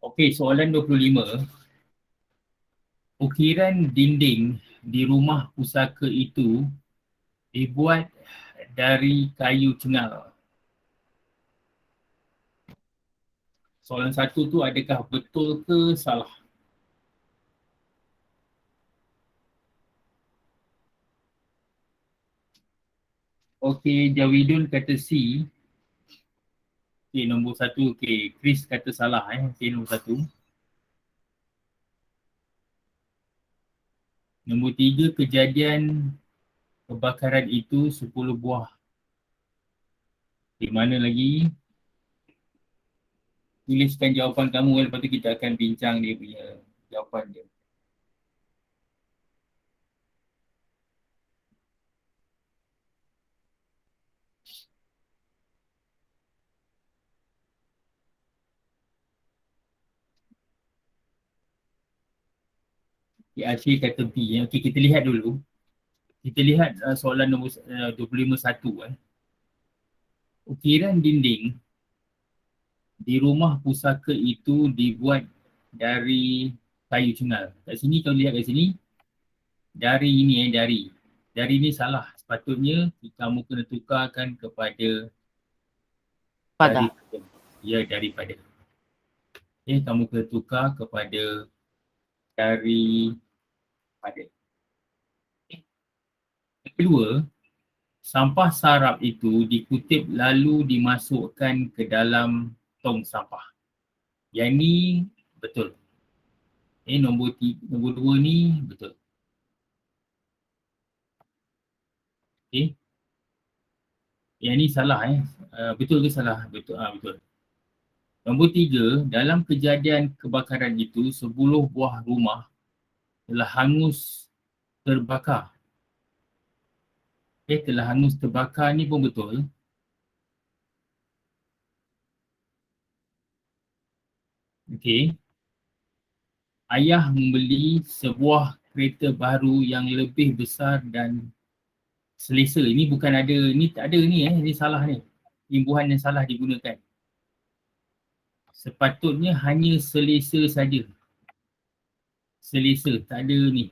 Okey, soalan 25. Ukiran dinding di rumah pusaka itu dibuat dari kayu cengal. Soalan 1 tu adakah betul ke salah? Okey, Jawidun kata C. Okey, nombor 1. Okey, Chris kata salah Okey, nombor 1. Nombor 3, kejadian kebakaran itu 10 buah. Di mana lagi? Tuliskan jawapan kamu, lepas tu kita akan bincang dia punya jawapan dia. Acik kata B. Okey, kita lihat dulu. Kita lihat soalan nombor 25.1. Ukiran dinding di rumah pusaka itu dibuat dari kayu cengal. Kat sini kau lihat kat sini, dari ini dari. Dari ni salah. Sepatutnya kamu kena tukarkan kepada Pada. daripada. Ya, daripada. Kamu kena tukar kepada daripada. Yang kedua, sampah sarap itu dikutip lalu dimasukkan ke dalam tong sampah. Yang ni betul. Nombor 2 ni betul. Okey. Yang ni salah betul ke salah? Betul. Betul. Nombor 3, dalam kejadian kebakaran itu 10 buah rumah telah hangus terbakar. Telah hangus terbakar ni pun betul. Okey. Ayah membeli sebuah kereta baru yang lebih besar dan selesa. Ini bukan ada, ni tak ada ni ni salah ni. Imbuhan yang salah digunakan. Sepatutnya hanya selesa saja. Selesa, tak ada ni.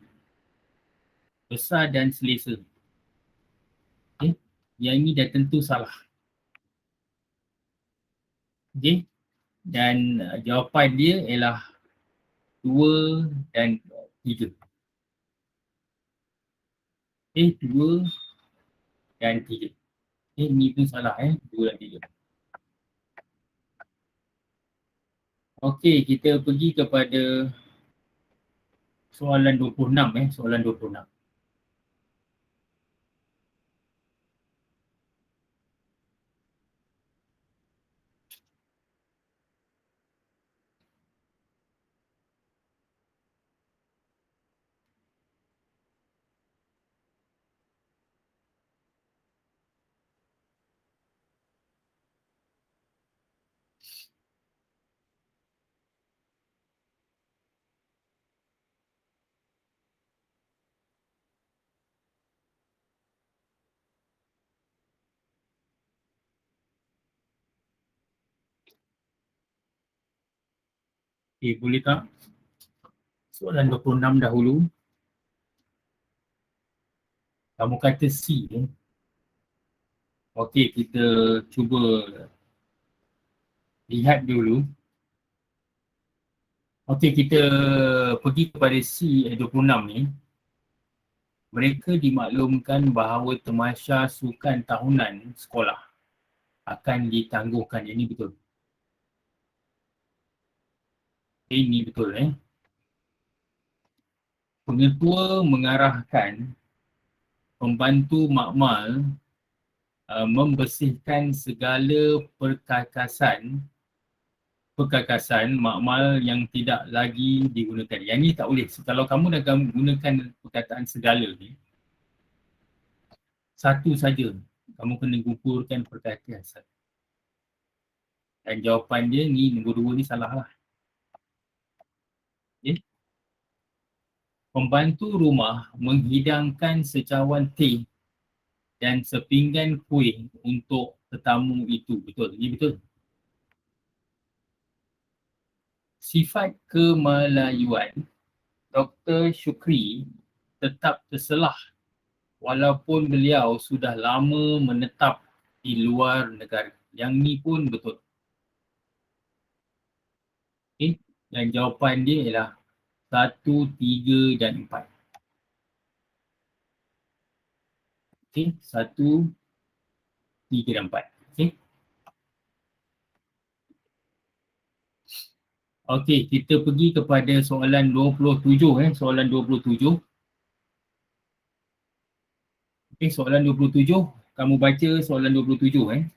Besar dan selesa. Okey. Yang ini dah tentu salah. Okey. Dan jawapan dia ialah 2 dan 3. Okey, 2 dan 3. Ni pun salah 2 dan 3. Okey, kita pergi kepada soalan 26 soalan 26. Okey, boleh tak? Soalan 26 dahulu. Kamu kata C Okey, kita cuba lihat dulu. Okey, kita pergi kepada C 26 ni. Mereka dimaklumkan bahawa temasya sukan tahunan sekolah akan ditangguhkan. Ini betul. Ini betul Pengetua mengarahkan pembantu makmal membersihkan segala perkakasan makmal yang tidak lagi digunakan. Yang ni tak boleh. Kalau kamu dah gunakan perkataan segala ni, satu saja kamu kena gugurkan perkataan. Dan jawapan dia ni nombor 2 ni salah lah. Okay. Pembantu rumah menghidangkan secawan teh dan sepinggan kuih untuk tetamu itu. Betul. Ini betul. Sifat kemelayuan Dr. Syukri tetap terselah walaupun beliau sudah lama menetap di luar negara. Yang ni pun betul. Okay. Dan jawapan dia ialah 1, 3 dan 4. Okay. 1, 3 dan 4. Okay. Okey, kita pergi kepada soalan 27 soalan 27. Okey, soalan 27, kamu baca soalan 27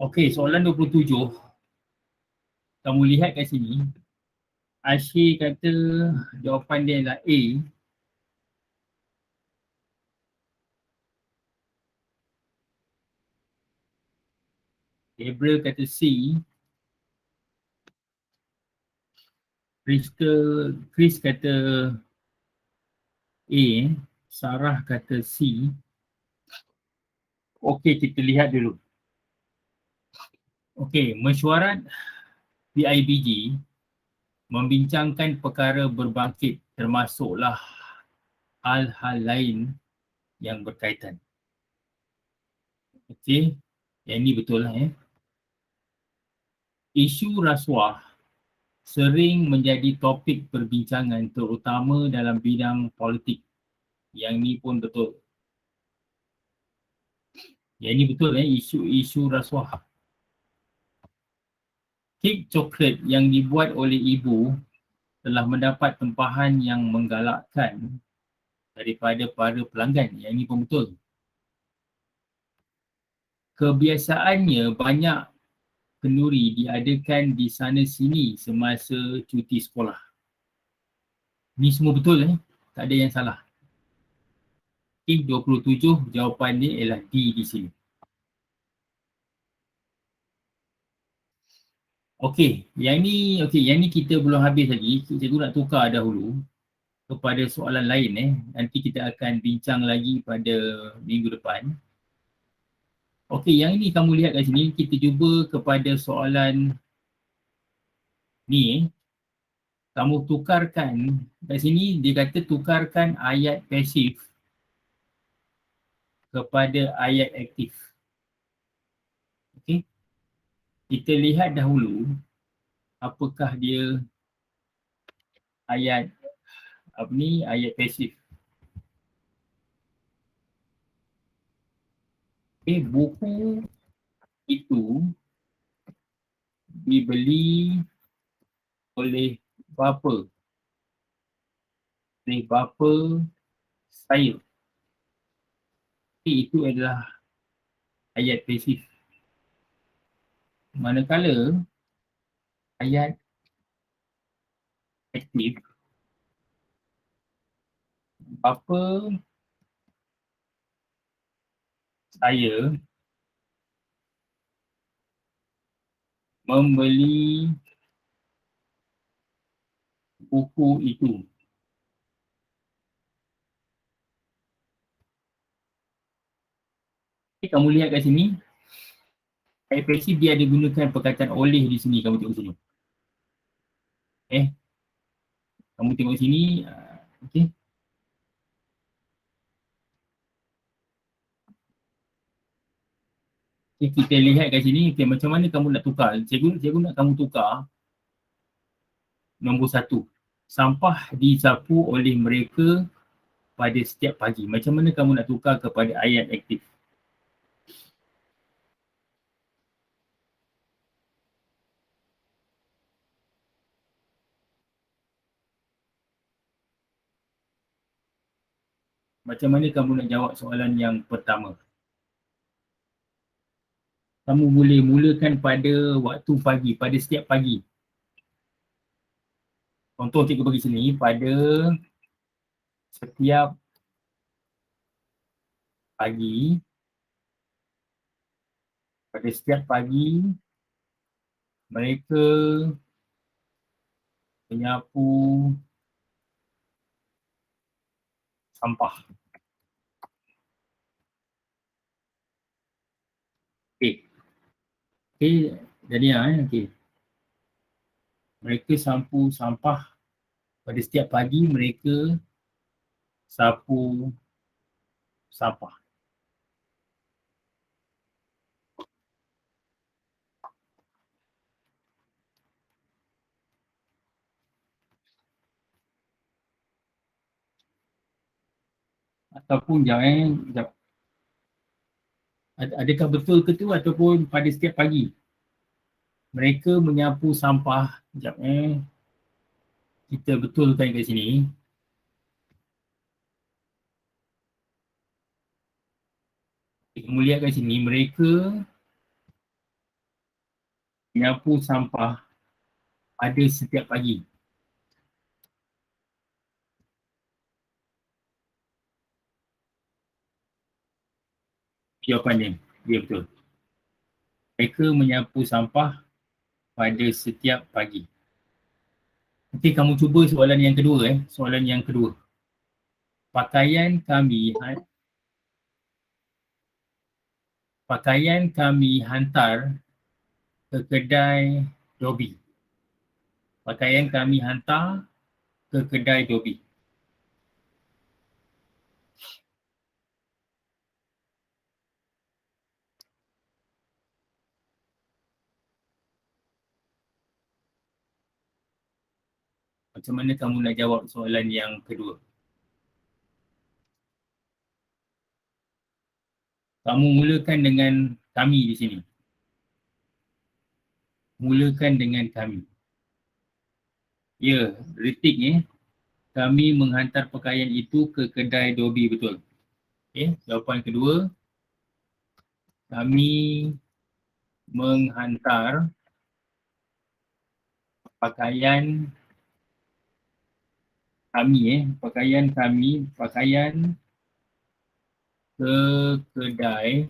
Okey, soalan 27. Kamu lihat kat sini. Asyik kata jawapan dia adalah A. Gabriel kata C. Chris kata A. Sarah kata C. Okey, kita lihat dulu. Okey, mesyuarat PIBG membincangkan perkara berbangkit termasuklah hal-hal lain yang berkaitan. Okey, yang ni betul lah Isu rasuah sering menjadi topik perbincangan terutama dalam bidang politik. Yang ni pun betul. Yang ni betul isu rasuah. Kek coklat yang dibuat oleh ibu telah mendapat tempahan yang menggalakkan daripada para pelanggan. Yang ni pun betul. Kebiasaannya banyak kenduri diadakan di sana sini semasa cuti sekolah. Ni semua betul tak ada yang salah. Okey, 27 jawapan dia ialah D di sini. Okey, yang ni kita belum habis lagi. Cikgu nak tukar dahulu kepada soalan lain Nanti kita akan bincang lagi pada minggu depan. Okey, yang ini kamu lihat kat sini, kita cuba kepada soalan ni Kamu tukarkan, kat sini dia kata tukarkan ayat pasif kepada ayat aktif. Okey. Kita lihat dahulu apakah dia ayat ayat pasif. Okey, buku itu dibeli oleh bapa. Oleh bapa saya. Okey, itu adalah ayat pasif. Manakala ayat aktif, bapa saya membeli buku itu. Okay, kamu lihat kat sini, ayat pasif dia ada gunakan perkataan oleh di sini, kamu tengok sini. Kamu tengok sini, okey. Okay, kita lihat kat sini, macam mana kamu nak tukar? Cikgu nak kamu tukar nombor 1. Sampah disapu oleh mereka pada setiap pagi. Macam mana kamu nak tukar kepada ayat aktif? Macam mana kamu nak jawab soalan yang pertama? Kamu boleh mulakan pada waktu pagi, pada setiap pagi. Contoh cikgu bagi sini, pada setiap pagi, mereka menyapu sampah. Okey. Okey, jadi okey. Mereka sapu sampah pada setiap pagi, mereka sapu sampah. Ataupun jap. Adakah betul ke tu ataupun pada setiap pagi mereka menyapu sampah? Sekejap kita betulkan kat sini. Kita lihat kat sini, mereka menyapu sampah pada setiap pagi. Jawapannya, dia betul. Mereka menyapu sampah pada setiap pagi. Okey, kamu cuba soalan yang kedua soalan yang kedua. Pakaian kami hantar ke kedai Dobi. Pakaian kami hantar ke kedai Dobi. Macam mana kamu nak jawab soalan yang kedua? Kamu mulakan dengan kami di sini. Mulakan dengan kami. Ya, retik kami menghantar pakaian itu ke kedai Dobi, betul. Okey, jawapan kedua, kami menghantar pakaian pakaian ke kedai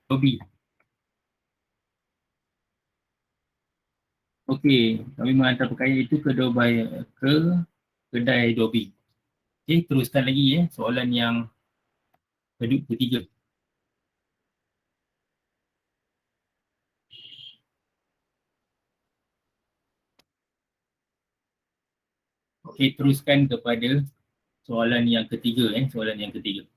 Dobi. Okey, kami menghantar pakaian itu ke kedai Dobi. Okey, teruskan lagi soalan yang ketiga. Okey, teruskan kepada soalan yang ketiga soalan yang ketiga.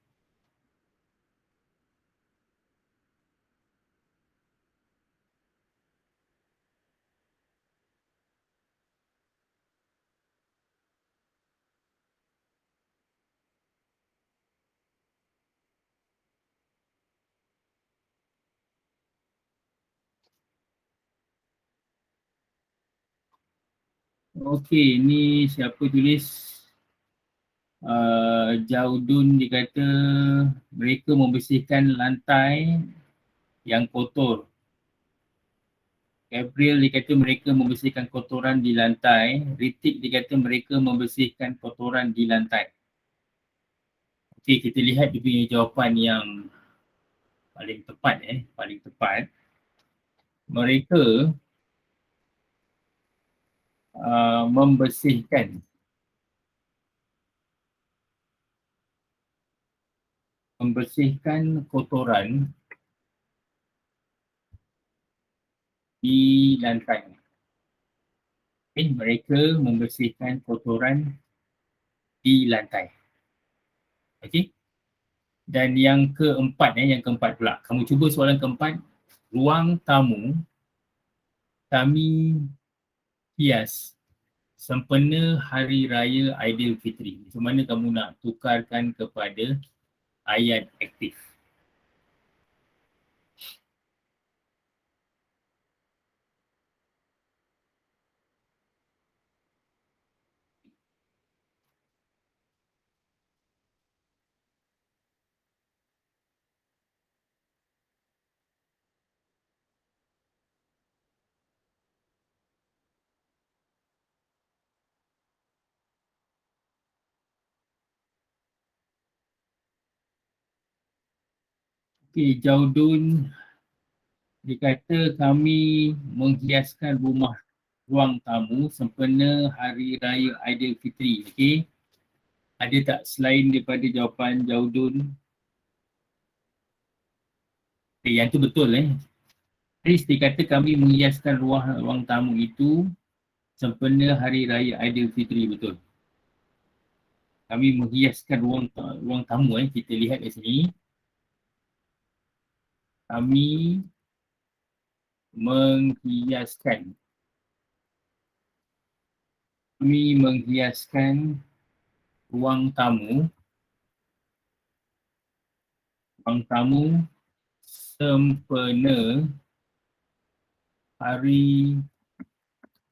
Okey, ni siapa tulis? Jaudun dia kata mereka membersihkan lantai yang kotor. Gabriel dia kata mereka membersihkan kotoran di lantai. Ritik dia kata mereka membersihkan kotoran di lantai. Okey, kita lihat dia punya jawapan yang paling tepat paling tepat. Mereka membersihkan kotoran di lantai. Okay, mereka membersihkan kotoran di lantai. Okey. Dan yang keempat pula. Kamu cuba soalan keempat. Ruang tamu kami hias sempena Hari Raya Aidilfitri. Macam mana kamu nak tukarkan kepada ayat aktif? Okey, Jaudun dia kata kami menghiaskan rumah ruang tamu sempena Hari Raya Aidilfitri. Okey. Ada tak selain daripada jawapan Jaudun? Yang tu betul Chris dia kata kami menghiaskan ruang tamu itu sempena Hari Raya Aidilfitri, betul. Kami menghiaskan ruang tamu kita lihat kat sini. Kami menghiaskan. Kami menghiaskan ruang tamu sempena Hari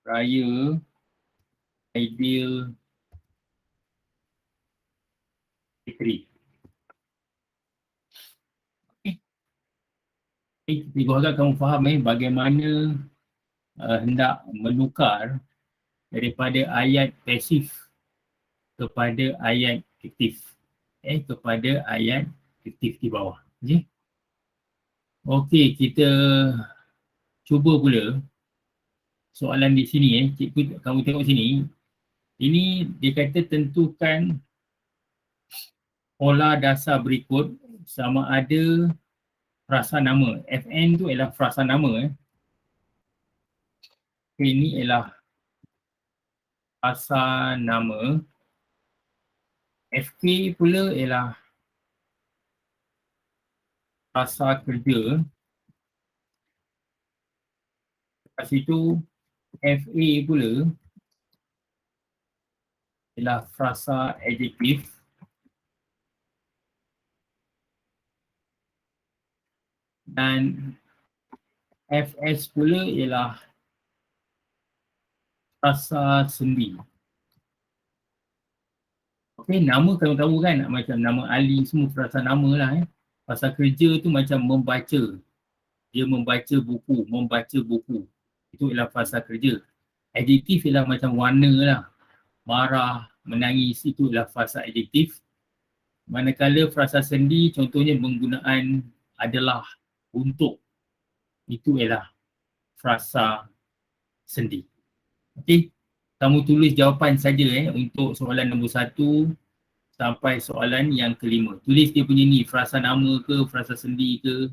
Raya Aidilfitri. Cikgu harap kamu faham bagaimana hendak menukar daripada ayat pasif kepada ayat aktif. Kepada ayat aktif di bawah. Okay? Okey, kita cuba pula soalan di sini cikgu, kamu tengok sini. Ini dia kata tentukan pola dasar berikut sama ada frasa nama. FN tu ialah frasa nama. Ini ialah frasa nama. FK pula ialah frasa kerja. Lepas itu FA pula ialah frasa adjektif. Dan FS pula ialah frasa sendi. Okey, nama kamu tahu kan, macam nama Ali semua frasa nama lah Frasa kerja tu macam membaca. Dia membaca buku. Itu ialah frasa kerja. Adjektif ialah macam warna lah. Marah, menangis, itu ialah frasa adjektif. Manakala frasa sendi contohnya penggunaan adalah, untuk. Itu ialah frasa sendi. Okey, kamu tulis jawapan saja untuk soalan nombor 1 sampai soalan yang kelima. Tulis dia punya ni, frasa nama ke, frasa sendi ke.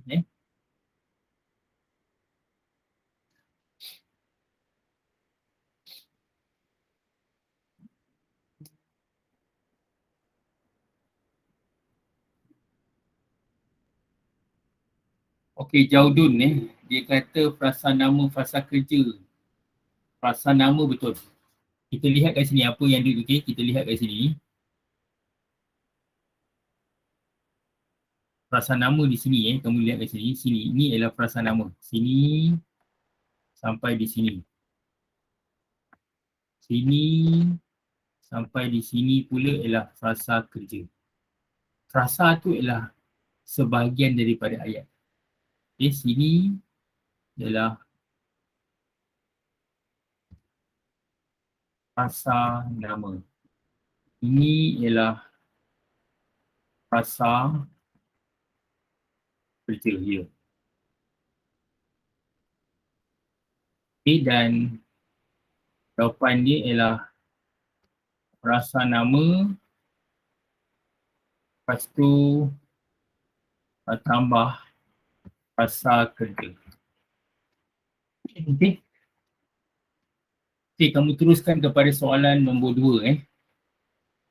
Okey, Jaudun dia kata frasa nama, frasa kerja. Frasa nama betul. Kita lihat kat sini apa yang dia, kita lihat kat sini. Frasa nama di sini kamu lihat kat sini. Sini, ini ialah frasa nama. Sini sampai di sini. Sini sampai di sini pula ialah frasa kerja. Frasa tu ialah sebahagian daripada ayat. Sini ialah frasa nama. Ini ialah frasa kerja dia. Dan jawapan dia ialah frasa nama, lepas tu tambah frasa kerja. Okey. Okey, kamu teruskan kepada soalan nombor 2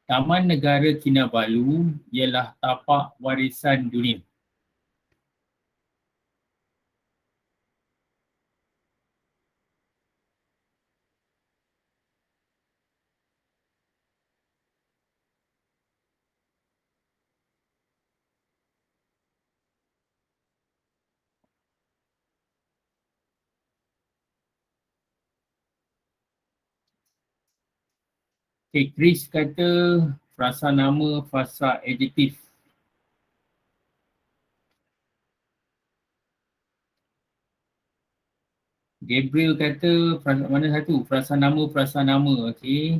Taman Negara Kinabalu ialah tapak warisan dunia. Okey, Chris kata frasa nama, frasa adjektif. Gabriel kata mana satu? Frasa nama, frasa nama. Okey.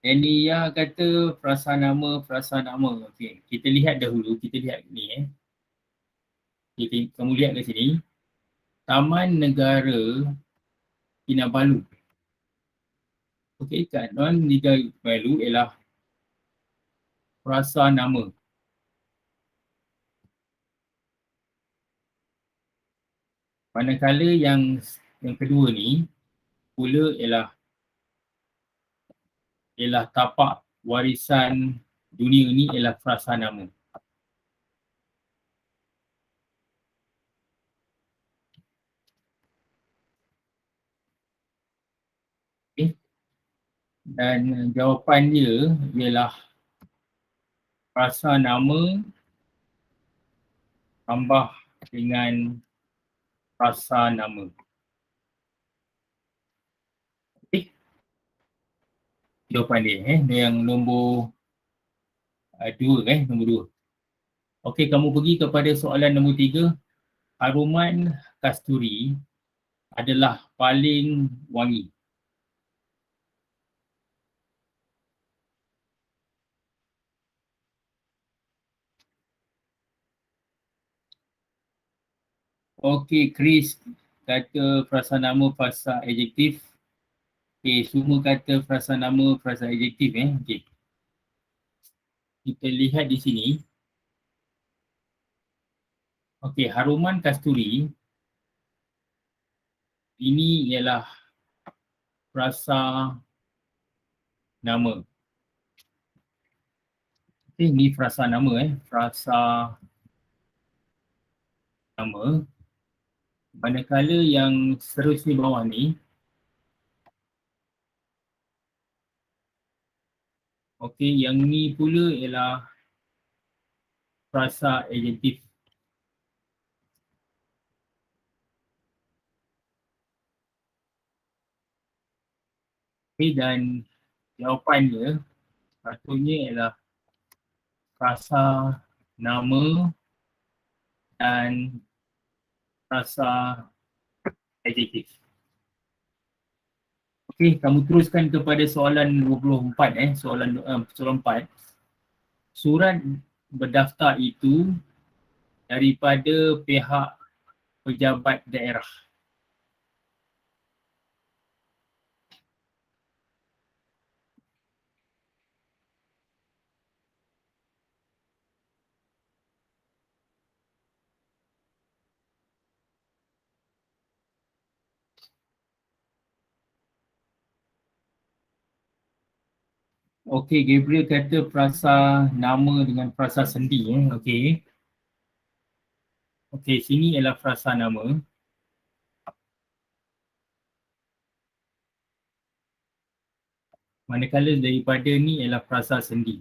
Enia kata frasa nama, frasa nama. Okey, kita lihat dahulu, kita lihat ni Okay, kamu lihat kat sini. Taman Negara Kinabalu. Okey, Taman Negara Kinabalu ialah frasa nama. Manakala yang kedua ni pula ialah tapak warisan dunia ni ialah frasa nama. Okay. Dan jawapan dia ialah frasa nama tambah dengan frasa nama. Okay. Jawapan dia yang nombor 2 nombor 2. Okey, kamu pergi kepada soalan nombor 3. Haruman kasturi adalah paling wangi. Okey, Chris kata frasa nama frasa adjektif. Okey, semua kata frasa nama frasa adjektif Okey. Kita lihat di sini. Okey, haruman kasturi ini ialah frasa nama. Okey, ni frasa nama frasa nama. Manakala yang seterusnya bawah ni, okey, yang ni pula ialah frasa adjektif. Okey, dan jawapannya satunya ialah frasa nama dan frasa adjektif. Okey, kamu teruskan kepada soalan 24 soalan 4. Surat berdaftar itu daripada pihak pejabat daerah. Okey, Gabriel kata frasa nama dengan frasa sendi Okey. Okey, sini ialah frasa nama. Manakala daripada ni ialah frasa sendi.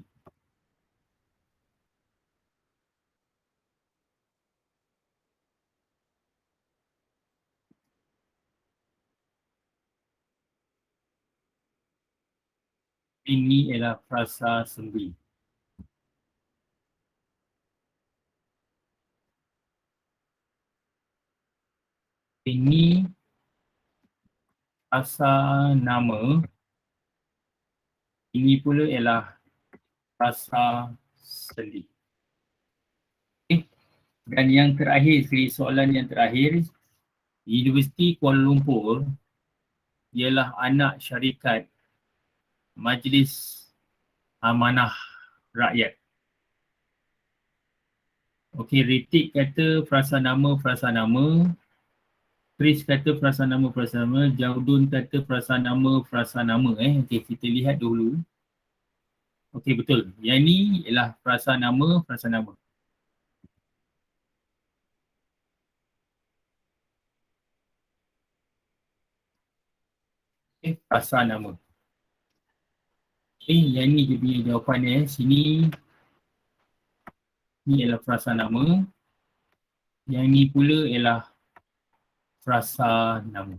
Ini ialah frasa sendi. Ini frasa nama. Ini pula ialah frasa sendi. Okay. Dan yang terakhir, soalan yang terakhir, Universiti Kuala Lumpur ialah anak syarikat Majlis Amanah Rakyat. Okey, Ritik kata frasa nama. Chris kata frasa nama. Jaudun kata frasa nama. Okey, kita lihat dulu. Okey, betul. Yang ni ialah frasa nama. Okey, frasa nama. Okey, yang ni dia punya jawapannya. Sini ni ialah frasa nama. Yang ni pula ialah frasa nama.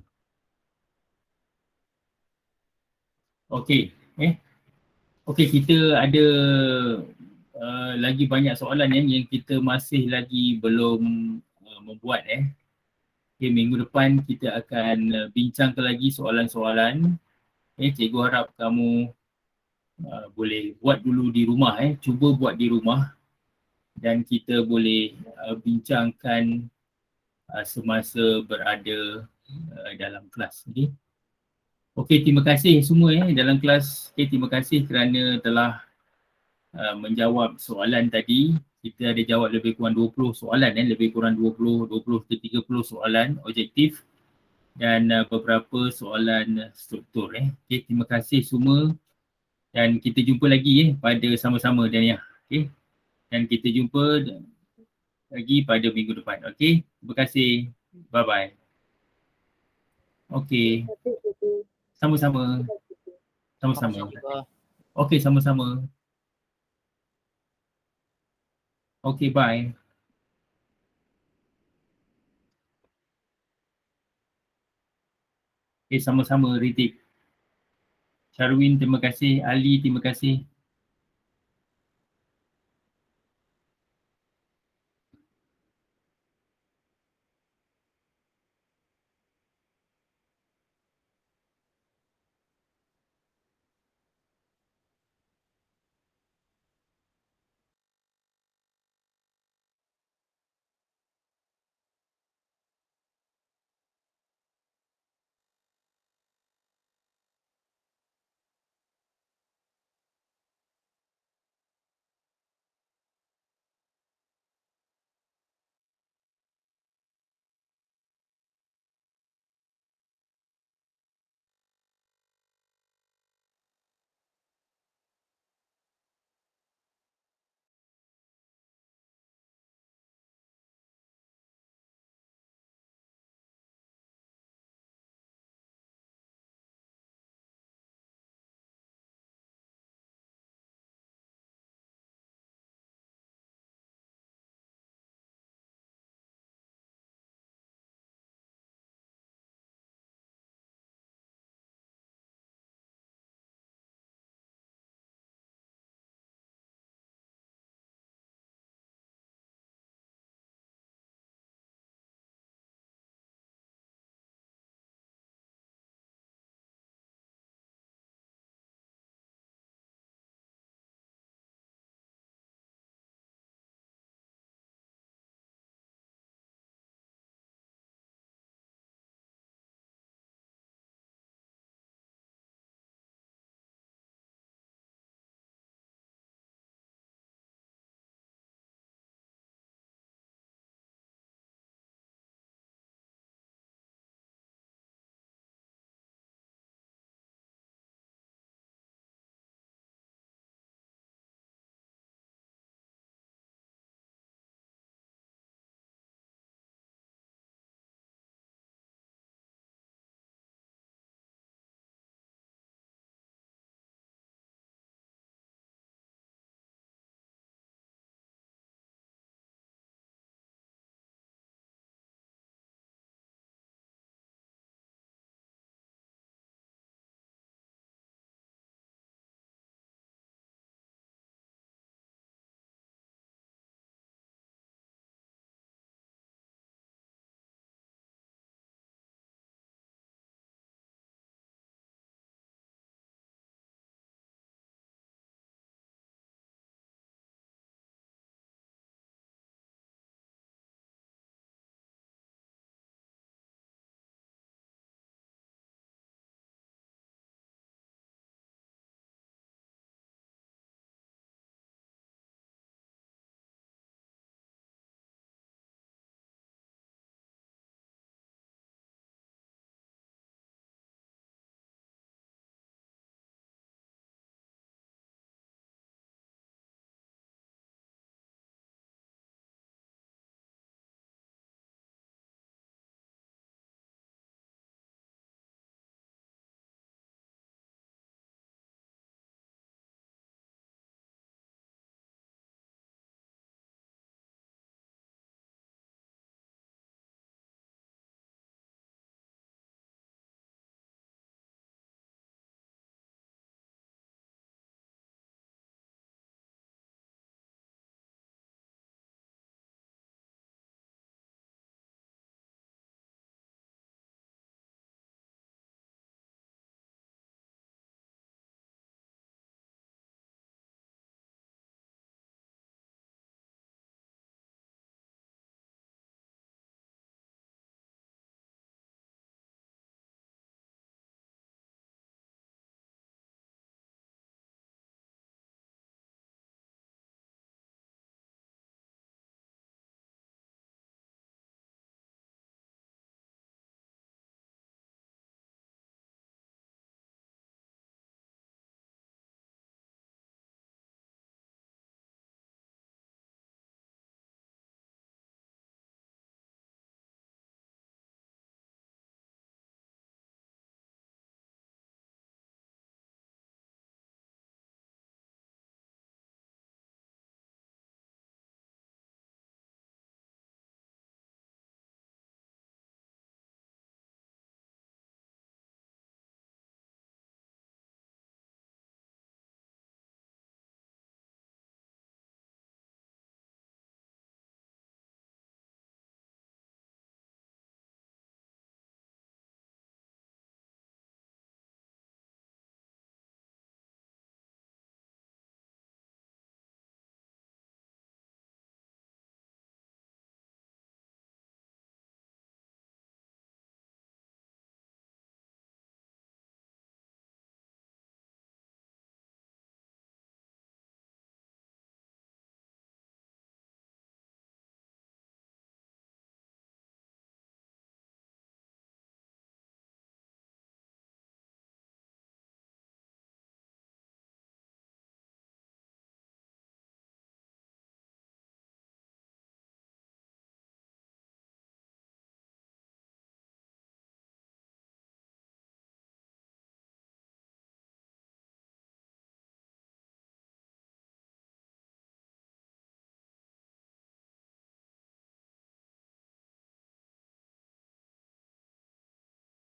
Okey, okey, kita ada lagi banyak soalan yang kita masih lagi belum membuat Okey, minggu depan kita akan bincangkan lagi soalan-soalan. Cikgu harap kamu boleh buat dulu di rumah cuba buat di rumah dan kita boleh bincangkan semasa berada dalam kelas. Okey, terima kasih semua dalam kelas. Terima kasih kerana telah menjawab soalan tadi. Kita ada jawab lebih kurang 20 soalan, lebih kurang 20 ke 30 soalan objektif dan beberapa soalan struktur. Okey, terima kasih semua dan kita jumpa lagi pada sama-sama Daniah. Okey. Dan kita jumpa lagi pada minggu depan. Okey, terima kasih. Bye bye. Okey, sama-sama. Makasih Sama-sama. juga. Okey, sama-sama. Okey, bye. Okey, sama-sama Ritik. Sharwin, terima kasih. Ali, terima kasih.